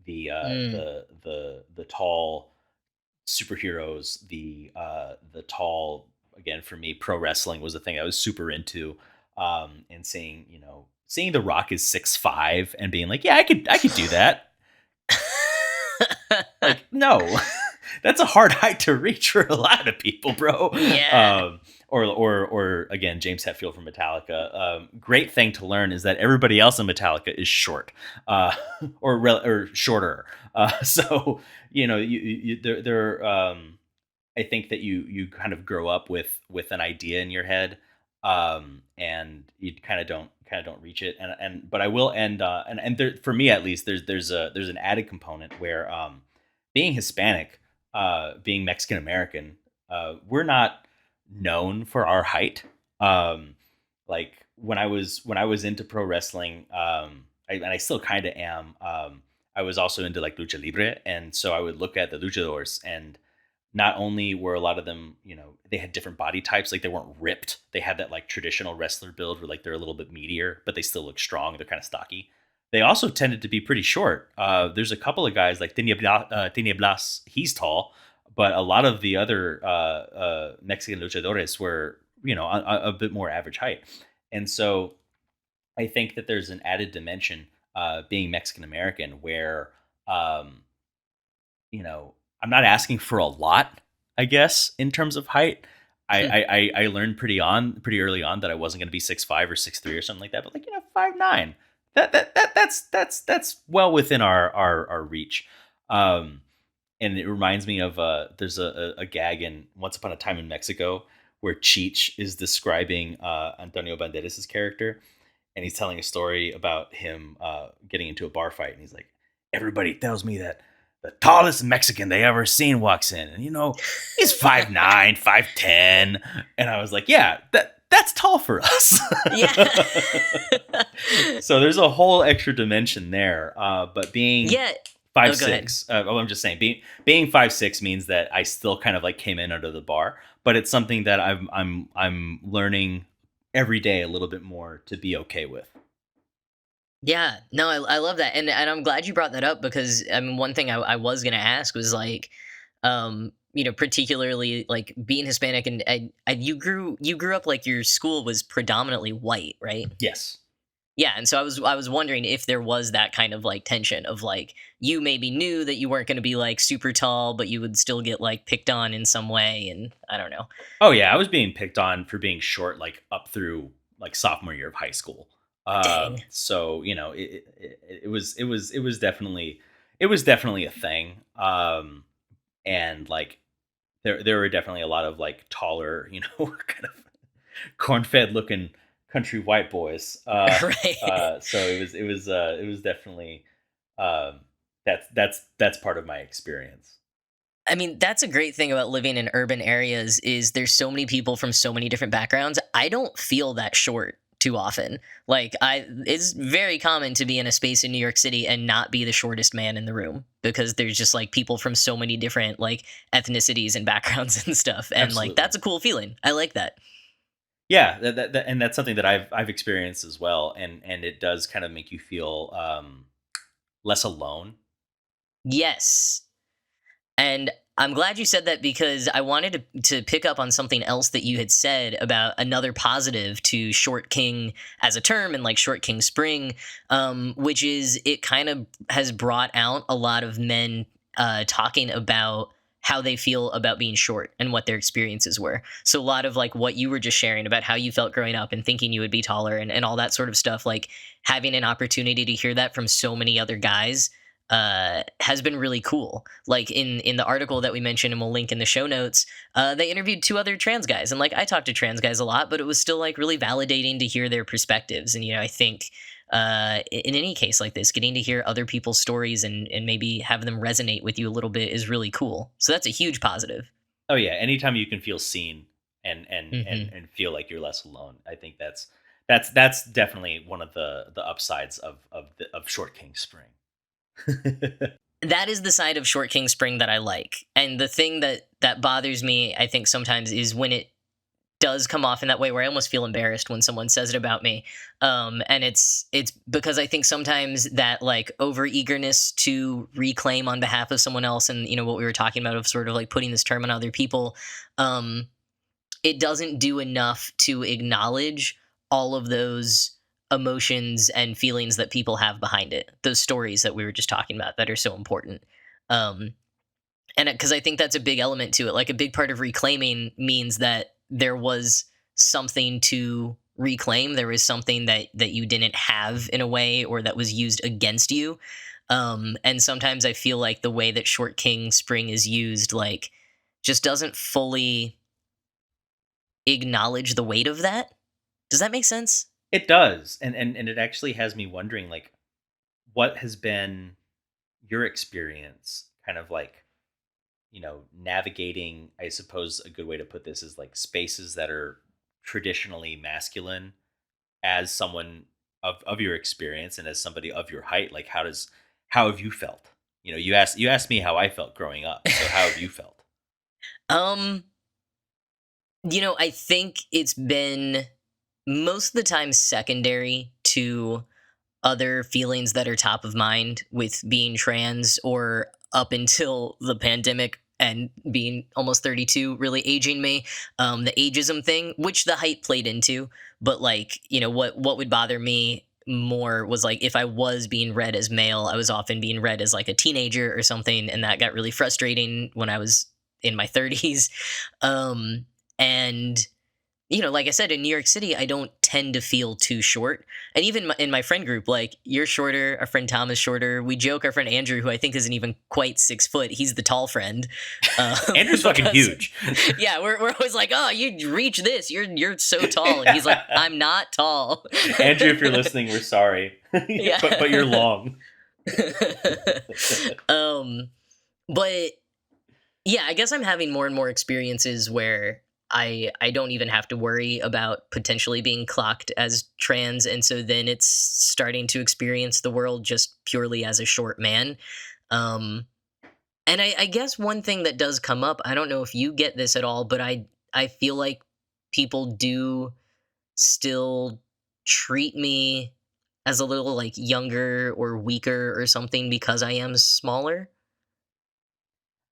Mm. the tall superheroes, the tall, again, for me, pro wrestling was a thing I was super into. And seeing The Rock is 6'5" and being like, yeah, I could do that. Like, no, that's a hard height to reach for a lot of people, bro. Yeah. Or again, James Hetfield from Metallica. Great thing to learn is that everybody else in Metallica is short, uh, or shorter. So there. I think that you kind of grow up with an idea in your head, and you kind of don't reach it. And but I will end, and there, for me at least, there's an added component where, being Hispanic, being Mexican American, we're not known for our height. Like, when I was into pro wrestling, and I still kind of am. I was also into like lucha libre, and so I would look at the luchadors, and not only were a lot of them, they had different body types, like they weren't ripped. They had that like traditional wrestler build where like they're a little bit meatier, but they still look strong. They're kind of stocky. They also tended to be pretty short. There's a couple of guys like Tinieblas, he's tall, but a lot of the other Mexican luchadores were, a bit more average height. And so I think that there's an added dimension, being Mexican American, where, um, I'm not asking for a lot, I guess, in terms of height. I learned pretty early on that I wasn't going to be 6'5" or 6'3" or something like that, but like, 5'9". That's well within our reach. Um, and it reminds me of, there's a gag in Once Upon a Time in Mexico, where Cheech is describing Antonio Banderas' character, and he's telling a story about him getting into a bar fight, and he's like, everybody tells me that the tallest Mexican they ever seen walks in, and he's 5'9", 5'10", and I was like, yeah, that's tall for us. Yeah. So there's a whole extra dimension there. But being Yeah. five Oh, go ahead. six, I'm just saying, being 5'6" means that I still kind of like came in under the bar, but it's something that I'm learning every day a little bit more to be okay with. Yeah, no, I love that, and I'm glad you brought that up because I mean, one thing I was gonna ask was like, particularly like being Hispanic, and you grew up like your school was predominantly white, right? Yes. Yeah, and so I was wondering if there was that kind of like tension of like you maybe knew that you weren't going to be like super tall, but you would still get like picked on in some way, and I don't know. Oh yeah, I was being picked on for being short, like up through like sophomore year of high school. Dang. So it was definitely a thing. And like there were definitely a lot of like taller, kind of corn-fed looking country white boys. Right. So it was definitely that's part of my experience. I mean, that's a great thing about living in urban areas is there's so many people from so many different backgrounds. I don't feel that short too often. Like it's very common to be in a space in New York City and not be the shortest man in the room because there's just like people from so many different like ethnicities and backgrounds and stuff. And like Absolutely. that's a cool feeling. I like that. Yeah, and that's something that I've experienced as well, and it does kind of make you feel less alone. Yes. And I'm glad you said that because I wanted to pick up on something else that you had said about another positive to Short King as a term and like Short King Spring, which is it kind of has brought out a lot of men talking about how they feel about being short and what their experiences were. So a lot of like what you were just sharing about how you felt growing up and thinking you would be taller and all that sort of stuff, like having an opportunity to hear that from so many other guys has been really cool. Like in the article that we mentioned, and we'll link in the show notes, they interviewed two other trans guys, and like I talked to trans guys a lot, but it was still like really validating to hear their perspectives. And I think in any case like this, getting to hear other people's stories and maybe have them resonate with you a little bit is really cool. So that's a huge positive. Oh yeah, anytime you can feel seen Hmm. and feel like you're less alone, I think that's definitely one of the upsides of Short King Spring. That is the side of Short King Spring that I like, and the thing that bothers me, I think sometimes, is when it does come off in that way where I almost feel embarrassed when someone says it about me. And it's because I think sometimes that like over eagerness to reclaim on behalf of someone else, and what we were talking about of sort of like putting this term on other people, um, it doesn't do enough to acknowledge all of those emotions and feelings that people have behind it. Those stories that we were just talking about that are so important. Um, and because I think that's a big element to it. Like a big part of reclaiming means that there was something to reclaim. There was something that you didn't have in a way, or that was used against you. And sometimes I feel like the way that Short King Spring is used, like, just doesn't fully acknowledge the weight of that. Does that make sense? It does, and it actually has me wondering, like, what has been your experience, kind of like, navigating. I suppose a good way to put this is like spaces that are traditionally masculine, as someone of your experience and as somebody of your height. Like, how have you felt? You asked me how I felt growing up, so how have you felt? um, I think it's been most of the time secondary to other feelings that are top of mind with being trans, or up until the pandemic and being almost 32 really aging me, the ageism thing, which the height played into. But like, what would bother me more was like if I was being read as male, I was often being read as like a teenager or something, and that got really frustrating when I was in my 30s. And like I said, in New York City, I don't tend to feel too short. And even in my friend group, like you're shorter, our friend Tom is shorter. We joke, our friend Andrew, who I think isn't even quite 6 foot, he's the tall friend. Andrew's fucking Because huge. yeah, we're always like, oh, you reach this, you're so tall, and he's like, I'm not tall. Andrew, if you're listening, we're sorry, Yeah. but you're long. um But yeah, I guess I'm having more and more experiences where I don't even have to worry about potentially being clocked as trans, and so then it's starting to experience the world just purely as a short man. Um, and I guess one thing that does come up, I don't know if you get this at all, but I feel like people do still treat me as a little like younger or weaker or something because I am smaller.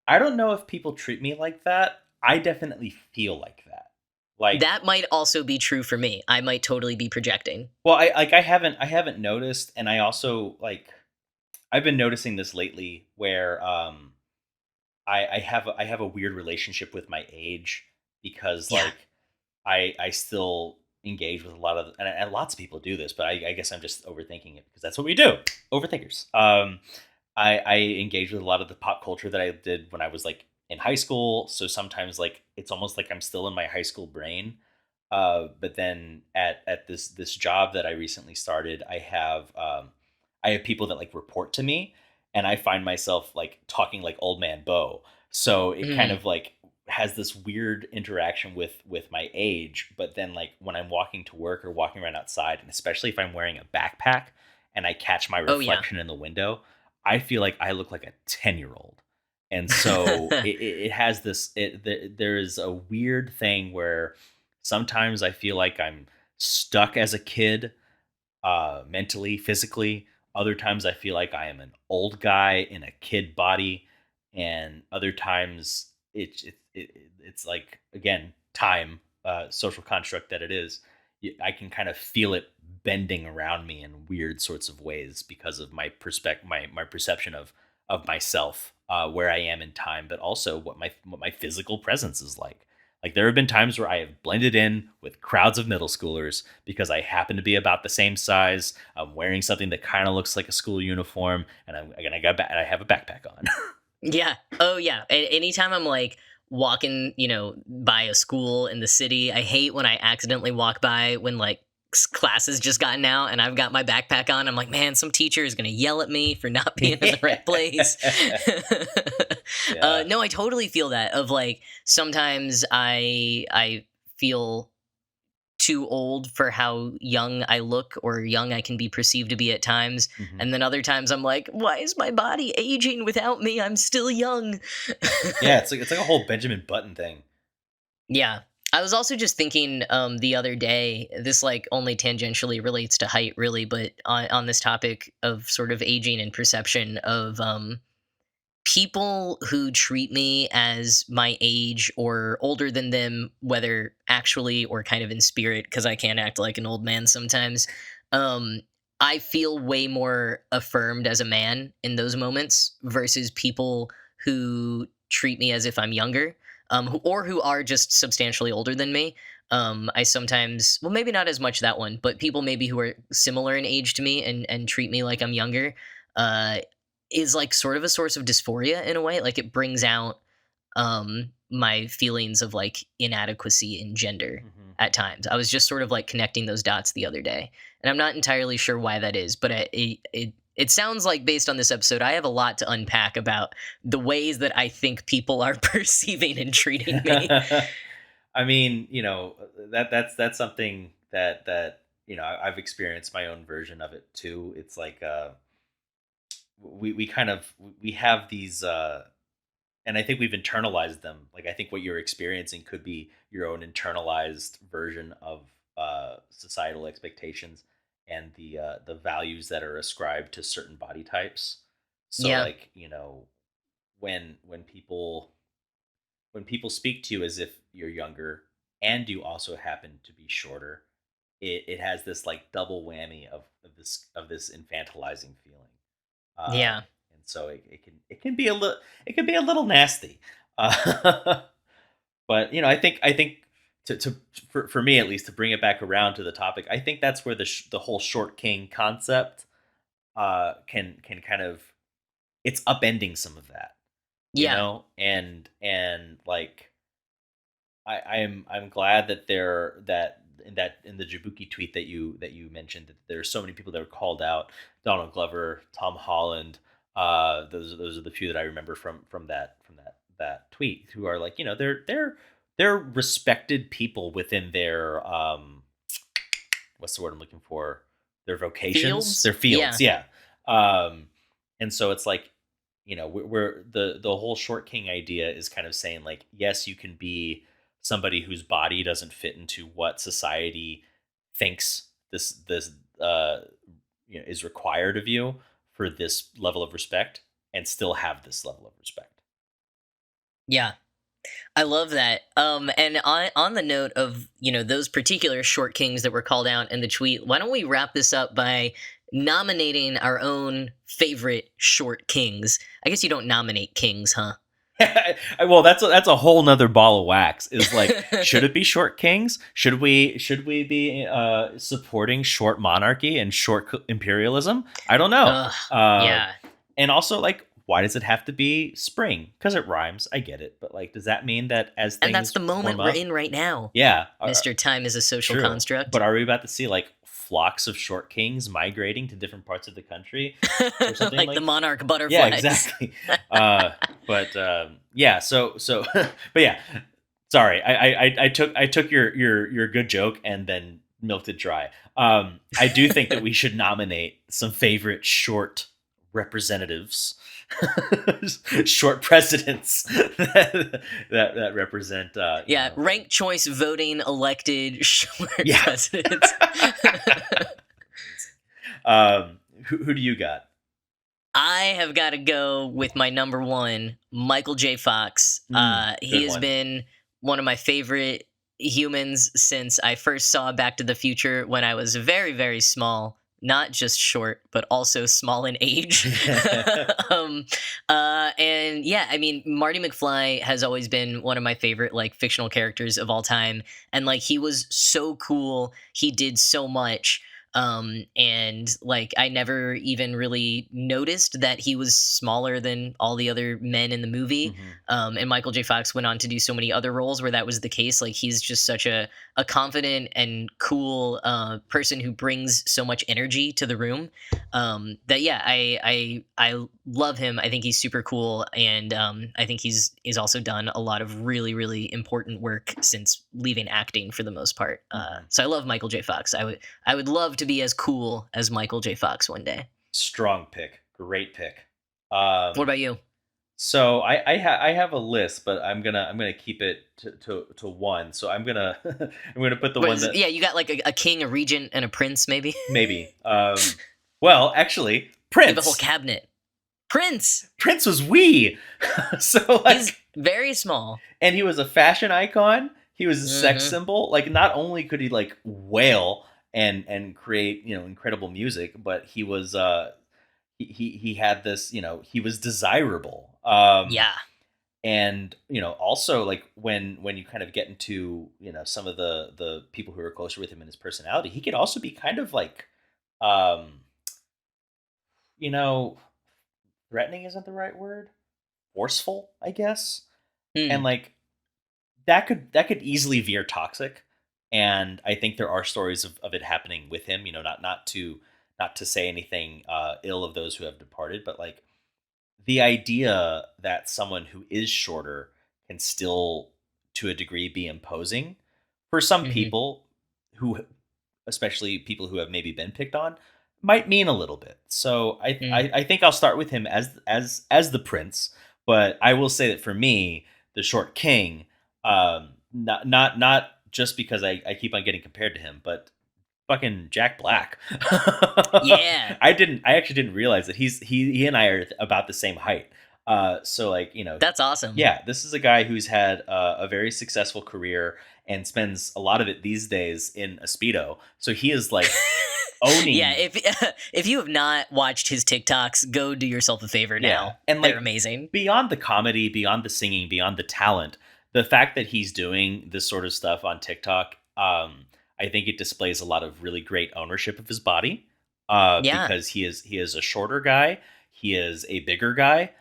I don't know if people treat me like that. I definitely feel like that. Like, That might also be true for me. I might totally be projecting. well, I haven't noticed, and I also like I've been noticing this lately where I have a weird relationship with my age because Yeah. like I still engage with a lot of and lots of people do this, but I guess I'm just overthinking it because that's what we do, overthinkers. I engage with a lot of the pop culture that I did when I was like in high school, so sometimes like it's almost like I'm still in my high school brain. But then at this job that I recently started, I have people that like report to me, and I find myself like talking like old man Bo. So it kind Mhm. of like has this weird interaction with my age. But then like when I'm walking to work or walking around outside, and especially if I'm wearing a backpack and I catch my Oh, yeah. reflection in the window, I feel like I look like a 10-year old. And so it has this there is a weird thing where sometimes I feel like I'm stuck as a kid, mentally, physically. Other times I feel like I am an old guy in a kid body, and other times it's like again time, social construct that it is. I can kind of feel it bending around me in weird sorts of ways because of my my perception of myself, where I am in time, but also what my physical presence is like. Like there have been times where I have blended in with crowds of middle schoolers because I happen to be about the same size. I'm wearing something that kind of looks like a school uniform, and and I have a backpack on. Yeah. Oh, yeah. Anytime I'm like walking, by a school in the city, I hate when I accidentally walk by when like class has just gotten out and I've got my backpack on. I'm like, man, some teacher is going to yell at me for not being in the right place. Yeah. No, I totally feel that. Of like sometimes I feel too old for how young I look or young I can be perceived to be at times. Hmm. And then other times I'm like, why is my body aging without me? I'm still young. Yeah, it's like a whole Benjamin Button thing. Yeah. I was also just thinking the other day, this like only tangentially relates to height, really, but on this topic of sort of aging and perception of people who treat me as my age or older than them, whether actually or kind of in spirit, because I can't act like an old man sometimes. Um, I feel way more affirmed as a man in those moments versus people who treat me as if I'm younger, or who are just substantially older than me. I sometimes, well, maybe not as much that one, but people maybe who are similar in age to me and treat me like I'm younger. Uh, is like sort of a source of dysphoria in a way. Like it brings out my feelings of like inadequacy in gender Hmm. at times. I was just sort of like connecting those dots the other day, and I'm not entirely sure why that is, but it sounds like based on this episode, I have a lot to unpack about the ways that I think people are perceiving and treating me. I mean, that's something that I've experienced my own version of it too. It's like we kind of we have these and I think we've internalized them. Like I think what you're experiencing could be your own internalized version of societal expectations and the values that are ascribed to certain body types. So Yeah, like when people speak to you as if you're younger and you also happen to be shorter, it has this like double whammy of this infantilizing feeling. Um, yeah, and so it can be a little nasty. Uh, but I think for me at least to bring it back around to the topic, I think that's where the whole short king concept can kind of it's upending some of that, yeah, and like I'm glad that in the Jabuki tweet that you mentioned that there are so many people that are called out: Donald Glover, Tom Holland. Those are the few that I remember from that tweet, who are like, they're respected people within their what's the word I'm looking for? Their vocations, Fields? their Yeah. fields, yeah. Um, and so it's like, we're the whole short king idea is kind of saying like, yes, you can be somebody whose body doesn't fit into what society thinks this uh is required of you for this level of respect, and still have this level of respect. Yeah. I love that. And on the note of those particular short kings that were called out in the tweet, why don't we wrap this up by nominating our own favorite short kings? I guess you don't nominate kings, huh? Well, that's a whole nother ball of wax. Is like, should it be short kings? Should we be supporting short monarchy and short imperialism? I don't know. Ugh, Uh, yeah. and also, like, why does it have to be spring? Because it rhymes. I get it, but like, does that mean that as And that's things the warm moment we're up? in right now. Yeah, Mr. Time is a social true. construct. But are we about to see like flocks of short kings migrating to different parts of the country or something Like the like? monarch Yeah, butterflies. exactly. But yeah, so but yeah, sorry, I took your good joke and then milked it dry. I do think that we should nominate some favorite short representatives, short presidents that represent Yeah, ranked choice voting elected short yeah. presidents. Who do you got? I have got to go with my number one, Michael J. Fox. He Good has one. been one of my favorite humans since I first saw Back to the Future when I was very, very small. Not just short, but also small in age. um, and yeah, I mean, Marty McFly has always been one of my favorite like fictional characters of all time, and like he was so cool. He did so much, and like I never even really noticed that he was smaller than all the other men in the movie. Mhm. And Michael J. Fox went on to do so many other roles where that was the case. Like he's just such a confident and cool person who brings so much energy to the room. That yeah, I love him. I think he's super cool, and I think he's also done a lot of really really important work since leaving acting for the most part. Mhm. So I love Michael J. Fox. I would love to be as cool as Michael J. Fox one day. Strong pick. Great pick. What Um, about you? so I have a list, but I'm gonna keep it to one. So I'm gonna I'm gonna put the one that Yeah, you got like a king, a regent, and a prince, maybe. maybe. Well, actually, You have a whole Prince. cabinet. Prince. Prince was wee. So He's like, very small. and he was a fashion icon. He was a sex Hmm. symbol. Like, not only could he like wail and create incredible music, but he had this, he was desirable. Yeah. And also, like, when you kind of get into some of the people who are closer with him in his personality, he could also be kind of like, um you know threatening isn't the right word, forceful, I guess. And Hmm. like, that could easily veer toxic. And I think there are stories of it happening with him, not to say anything ill of those who have departed, but like, the idea that someone who is shorter can still, to a degree, be imposing for some Hmm. people, who, especially people who have maybe been picked on, might mean a little bit. So I think I'll start with him as the prince. But I will say that for me, the short king, not just because I keep on getting compared to him, but fucking Jack Black. Yeah. I actually didn't realize that he and I are about the same height. So like, That's awesome. yeah, this is a guy who's had a very successful career and spends a lot of it these days in a speedo. So he is like Yeah, owning. if if you have not watched his TikToks, go do yourself a favor Yeah, now. and They're like, amazing. beyond the comedy, beyond the singing, beyond the talent, the fact that he's doing this sort of stuff on TikTok, I think it displays a lot of really great ownership of his body. Yeah. Because he is a shorter guy, he is a bigger guy,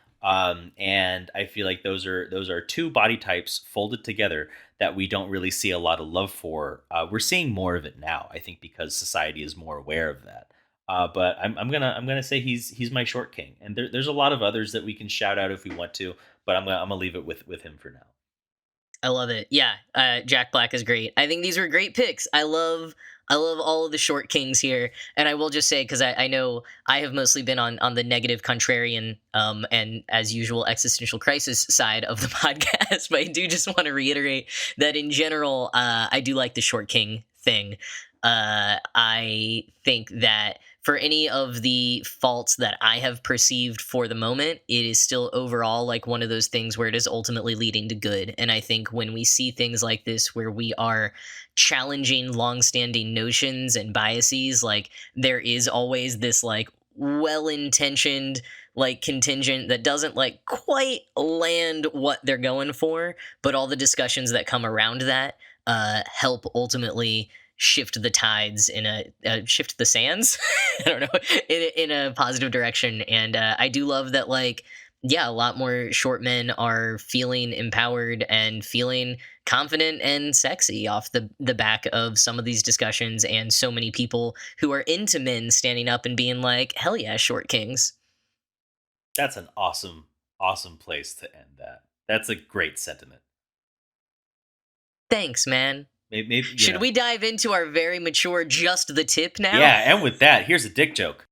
and I feel like those are two body types folded together that we don't really see a lot of love for. We're seeing more of it now, I think, because society is more aware of that. But I'm gonna say he's my short king, and there's a lot of others that we can shout out if we want to, but I'm gonna leave it with him for now. I love it. Yeah, Jack Black is great. I think these were great picks. I love all of the short kings here, and I will just say because I know I have mostly been on the negative contrarian and as usual existential crisis side of the podcast, but I do just want to reiterate that in general, I do like the short king thing. I think that for any of the faults that I have perceived for the moment, it is still overall like one of those things where it is ultimately leading to good. And I think when we see things like this where we are challenging longstanding notions and biases, like there is always this like well-intentioned like contingent that doesn't like quite land what they're going for, but all the discussions that come around that help ultimately shift the tides in shift the sands I don't know in a positive direction. And I do love that like yeah, a lot more short men are feeling empowered and feeling confident and sexy off the back of some of these discussions, and so many people who are into men standing up and being like hell yeah, short kings. That's an awesome place to end that. That's a great sentiment. Thanks, man. Maybe Should we dive into our very mature just the tip now? yeah. And with that, here's a dick joke.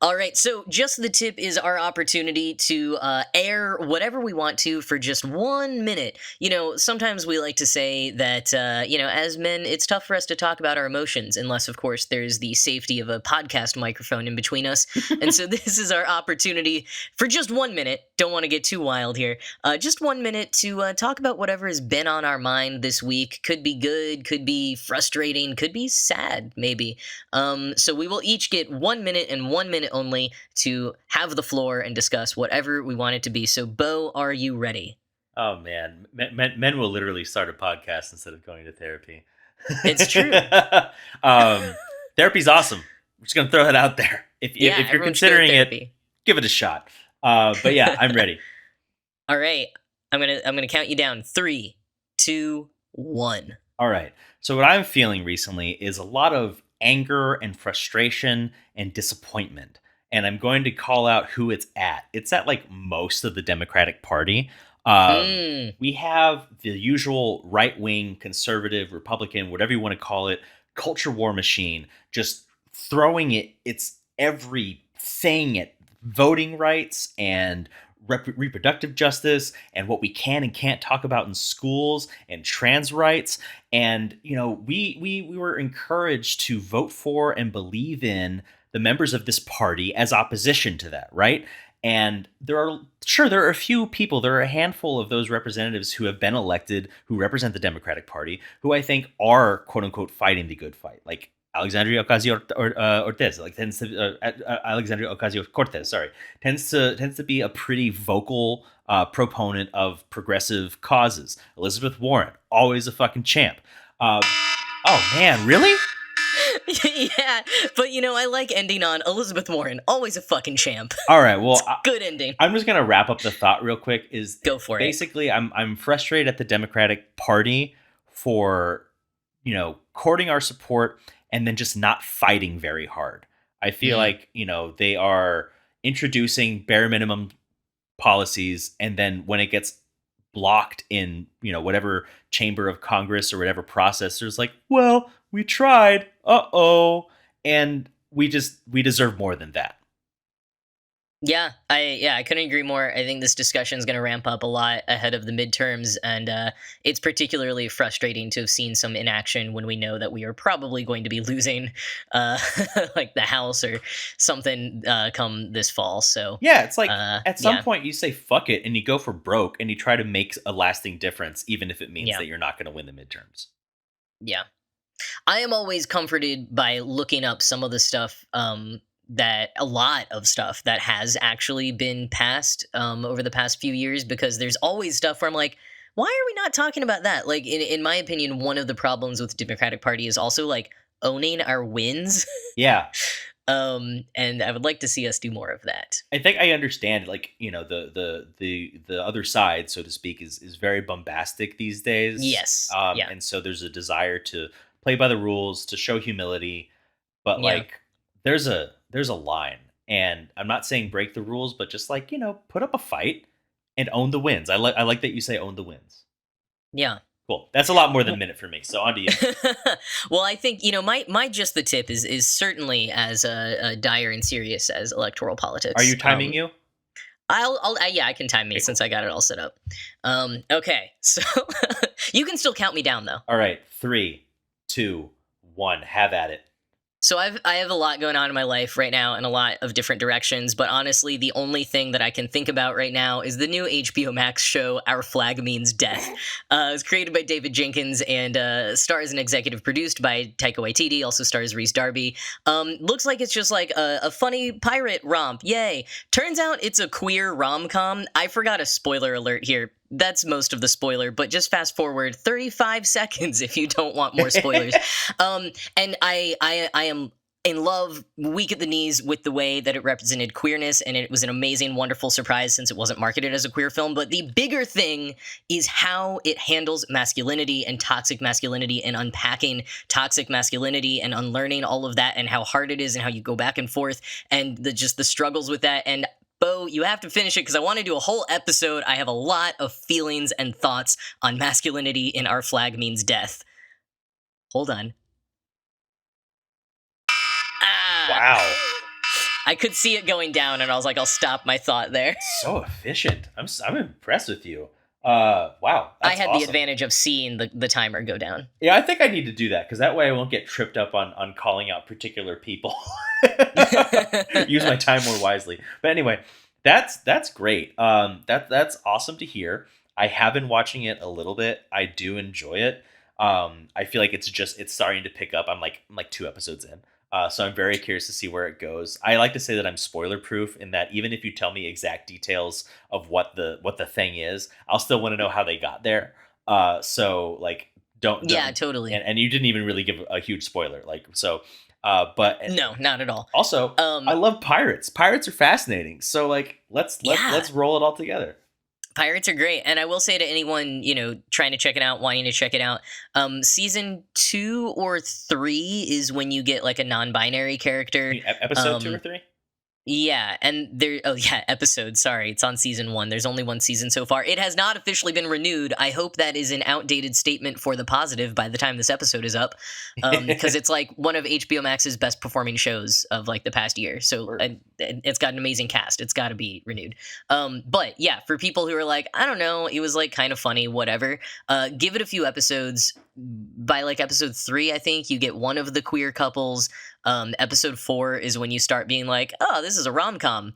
All right, so just the tip is our opportunity to air whatever we want to for just 1 minute. You know, sometimes we like to say that, you know, as men, it's tough for us to talk about our emotions, unless, of course, there's the safety of a podcast microphone in between us. And so this is our opportunity for just 1 minute. Don't want to get too wild here. Just 1 minute to talk about whatever has been on our mind this week. Could be good, could be frustrating, could be sad, maybe. So we will each get 1 minute and 1 minute only to have the floor and discuss whatever we want it to be. So, Bo, are you ready? Oh man, men will literally start a podcast instead of going to therapy. It's true. um, Therapy's awesome. I'm just gonna throw that out there. Yeah, If you're everyone should go to considering it, therapy. give it a shot. But yeah, I'm ready. All right, I'm gonna count you down. 3, 2, 1. All right. So what I'm feeling recently is a lot of anger and frustration and disappointment. And I'm going to call out who it's at. It's at like most of the Democratic Party. Mm, We have the usual right wing, conservative, Republican, whatever you want to call it, culture war machine, just throwing its everything at voting rights and reproductive justice and what we can and can't talk about in schools and trans rights. And you know, we were encouraged to vote for and believe in the members of this party as opposition to that, right? And there are a few people, there are a handful of those representatives who have been elected who represent the Democratic Party who I think are quote unquote fighting the good fight, like Alexandria Ocasio-Cortez, like Alexandria Ocasio-Cortez, sorry, tends to be a pretty vocal proponent of progressive causes. Elizabeth Warren, always a fucking champ. Oh man, really? yeah, but you know, I like ending on Elizabeth Warren, always a fucking champ. All right, well, Good ending. I'm just gonna wrap up the thought real quick. Is Go for it. basically I'm frustrated at the Democratic Party for courting our support and then just not fighting very hard. I feel Mm. like they are introducing bare minimum policies, and then when it gets blocked in whatever chamber of Congress or whatever process, there's like, well, we tried, and we deserve more than that. Yeah, I couldn't agree more. I think this discussion is going to ramp up a lot ahead of the midterms, and it's particularly frustrating to have seen some inaction when we know that we are probably going to be losing, uh, like the House or something come this fall. So Yeah, it's like at some yeah, point you say fuck it and you go for broke and you try to make a lasting difference, even if it means yeah, that you're not going to win the midterms. yeah. I am always comforted by looking up some of the stuff that a lot of stuff that has actually been passed over the past few years, because there's always stuff where I'm like, why are we not talking about that? Like in my opinion, one of the problems with the Democratic Party is also like owning our wins. Yeah, And I would like to see us do more of that. I think I understand. Like, the other side, so to speak, is very bombastic these days. Yes. Yeah. And so there's a desire to play by the rules, to show humility, but Yeah. like there's a line, and I'm not saying break the rules, but just like put up a fight and own the wins. I like that you say own the wins. Yeah. Cool. That's a lot more than a minute for me. So on to you. Well, I think my just the tip is certainly as dire and serious as electoral Are politics. you timing you? Yeah, I can time me Okay, since cool. I got it all set up. Okay, so you can still count me down though. All right, 3, 2, 1. Have at it. So I have a lot going on in my life right now in a lot of different directions, but honestly, the only thing that I can think about right now is the new HBO Max show Our Flag Means Death. It was created by David Jenkins and stars and executive produced by Taika Waititi. Also stars Reese Darby. Looks like it's just like a funny pirate romp. Yay! Turns out it's a queer rom com. I forgot a spoiler alert here. That's most of the spoiler, but just fast forward 35 seconds if you don't want more spoilers. And I am in love, weak at the knees with the way that it represented queerness, and it was an amazing, wonderful surprise since it wasn't marketed as a queer film. But the bigger thing is how it handles masculinity and toxic masculinity, and unpacking toxic masculinity and unlearning all of that, and how hard it is, and how you go back and forth, and the struggles with that. And Bo, you have to finish it because I want to do a whole episode. I have a lot of feelings and thoughts on masculinity in Our Flag Means Death. Hold on. Ah! Wow. I could see it going down, and I was like, I'll stop my thought there. So efficient. I'm impressed with you. Wow, I that's had the awesome. advantage of seeing the timer go down. Yeah, I think I need to do that because that way I won't get tripped up on calling out particular people. Use my time more wisely. But anyway, that's great. That's awesome to hear. I have been watching it a little bit. I do enjoy it. I feel like it's starting to pick up. I'm like 2 episodes in. So I'm very curious to see where it goes. I like to say that I'm spoiler proof in that even if you tell me exact details of what the thing is, I'll still want to know how they got there. So like Yeah, don't totally. and you didn't even really give a huge spoiler. Like so but No, not at all. also I Um, love pirates. Pirates are fascinating. So like yeah, let's roll it all together. pirates are great, and I will say to anyone trying to check it out, wanting to check it out, season 2 or 3 is when you get like a non-binary character. Episode 2 or Um, 3? Yeah, and there. Oh, yeah, episode. Sorry, it's on season 1. There's only one season so far. It has not officially been renewed. I hope that is an outdated statement for the positive by the time this episode is up, because it's like one of HBO Max's best performing shows of like the past year. So Word. and it's got an amazing cast. It's got to be renewed. But yeah, for people who are like, I don't know, it was like kind of funny, whatever. Give it a few episodes. By like episode 3, I think you get one of the queer couples. Episode 4 is when you start being like, oh, this is a rom com,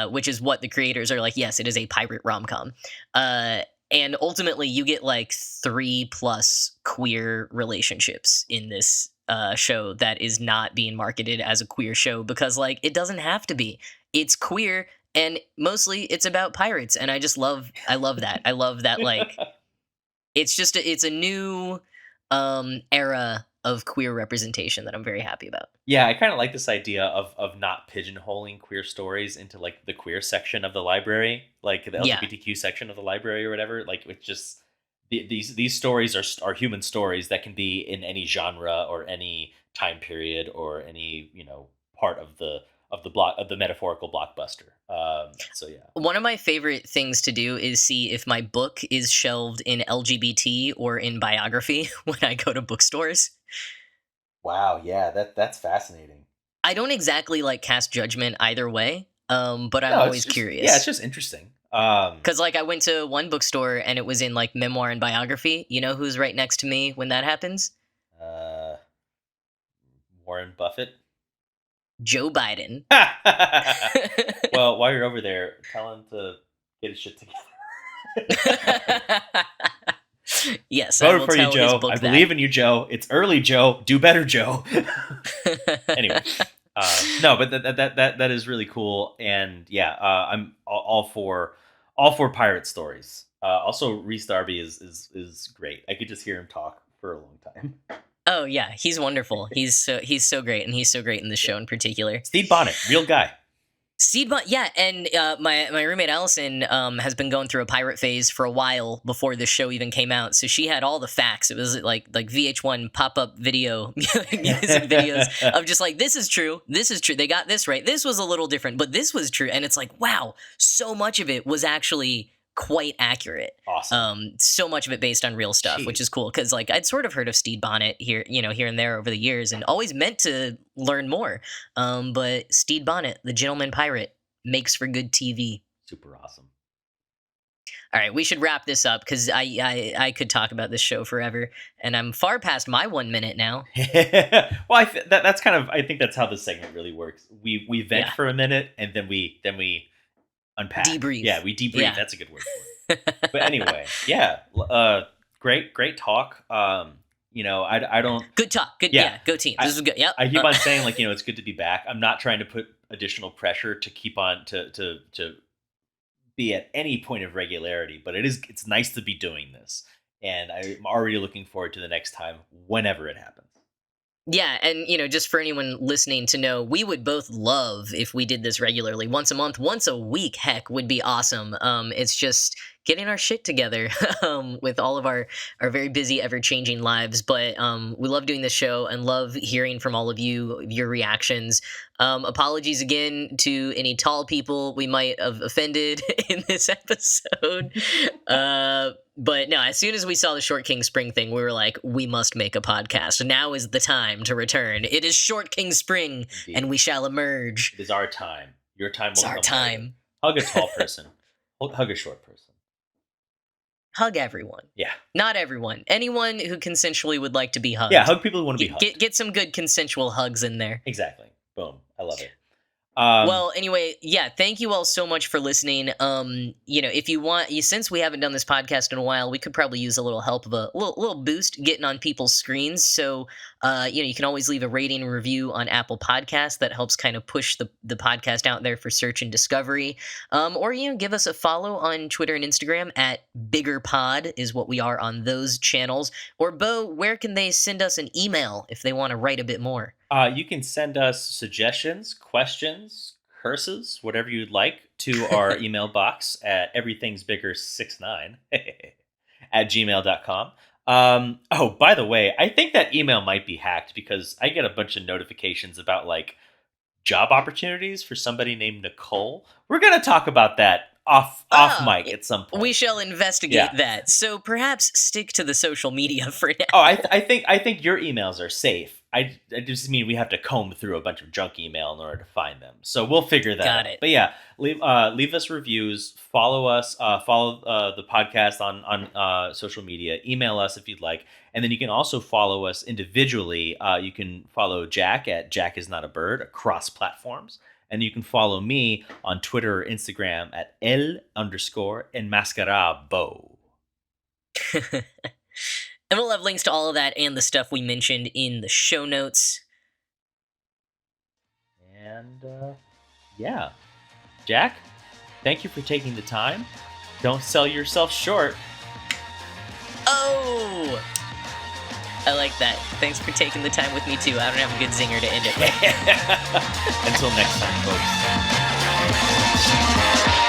which is what the creators are like. Yes, it is a pirate rom com. And ultimately, you get like 3+ queer relationships in this show that is not being marketed as a queer show because, like, it doesn't have to be. It's queer, and mostly it's about pirates. And I love that. I love that, like, it's a new era of queer representation that I'm very happy about. Yeah, I kind of like this idea of not pigeonholing queer stories into like the queer section of the library, like the Yeah. LGBTQ section of the library or whatever. Like it's just these stories are human stories that can be in any genre or any time period or any part of the block of the metaphorical blockbuster. So yeah. One of my favorite things to do is see if my book is shelved in LGBT or in biography when I go to bookstores. Wow. Yeah. That's fascinating. I don't exactly like cast judgment either way, but I'm No, it's always just yeah, it's curious. just interesting. Because, like, I went to one bookstore and it was in, like, memoir and biography. You know who's right next to me when that happens? Uh, Warren Buffett. Joe Biden. Well, while you're over there, tell him to get his shit together. Yes, I Voted will for you, tell his Joe. book I that. believe in you, Joe. It's early, Joe. Do better, Joe. Anyway, no, but that is really cool, and yeah, I'm all for pirate stories. Also, Reese Darby is great. I could just hear him talk for a long time. Oh yeah, he's wonderful. He's so great, and he's so great in this show in particular. Steve Bonnet, real guy. Seedbot, yeah, and my roommate Allison has been going through a pirate phase for a while before this show even came out. So she had all the facts. It was like VH1 pop up video music videos of just like, this is true, they got this right, this was a little different, but this was true, and it's like, wow, so much of it was actually quite accurate. Awesome. So much of it based on real stuff, which is cool because like I'd sort of heard of Stede Bonnet here and there over the years, and always meant to learn more. But Stede Bonnet, the gentleman pirate, makes for good TV. Super awesome. All right, we should wrap this up because I could talk about this show forever, and I'm far past my 1 minute now. Well, that's kind of, I think that's how this segment really works. We vent for a minute, and then we unpack. Debrief. Yeah, we debrief. Yeah. That's a good word for it. But anyway, yeah, great talk. I don't. Good talk. Good. Yeah, go team. This is good. Yep. I keep on saying, like, it's good to be back. I'm not trying to put additional pressure to keep on to be at any point of regularity, but it's nice to be doing this, and I'm already looking forward to the next time whenever it happens. Yeah, and just for anyone listening to know, we would both love if we did this regularly, once a month, once a week. Heck, would be awesome. It's just getting our shit together with all of our very busy, ever-changing lives. But we love doing this show and love hearing from all of you, your reactions. Apologies again to any tall people we might have offended in this episode. But no, as soon as we saw the Short King Spring thing, we were like, we must make a podcast. Now is the time to return. It is Short King Spring, Indeed. And we shall emerge. It is our time. Your time will It's our come time. later. Hug a tall person. Hug a short person. Hug everyone. Yeah. Not everyone. Anyone who consensually would like to be hugged. Yeah, hug people who want to be hugged. Get some good consensual hugs in there. Exactly. Boom. I love it. Well, anyway, yeah, thank you all so much for listening. If you want, since we haven't done this podcast in a while, we could probably use a little help of a little boost getting on people's screens. So, you can always leave a rating and review on Apple Podcasts. That helps kind of push the podcast out there for search and discovery. Or, give us a follow on Twitter and Instagram at BiggerPod is what we are on those channels. Or, Bo, where can they send us an email if they want to write a bit more? You can send us suggestions, questions, curses, whatever you'd like, to our email box at everythingsbigger69 at gmail.com. Oh, by the way, I think that email might be hacked because I get a bunch of notifications about like job opportunities for somebody named Nicole. We're going to talk about that off mic at some point. We shall investigate that. So perhaps stick to the social media for now. Oh, I think your emails are safe. I just mean we have to comb through a bunch of junk email in order to find them. So we'll figure that out. Got it. But yeah, leave us reviews, follow us, follow the podcast on social media, email us if you'd like. And then you can also follow us individually. You can follow Jack at Jack is not a bird across platforms. And you can follow me on Twitter or Instagram at @L_enmascarabo. And we'll have links to all of that and the stuff we mentioned in the show notes. And yeah, Jack, thank you for taking the time. Don't sell yourself short. Oh, I like that. Thanks for taking the time with me too. I don't have a good zinger to end it with. Until next time, folks.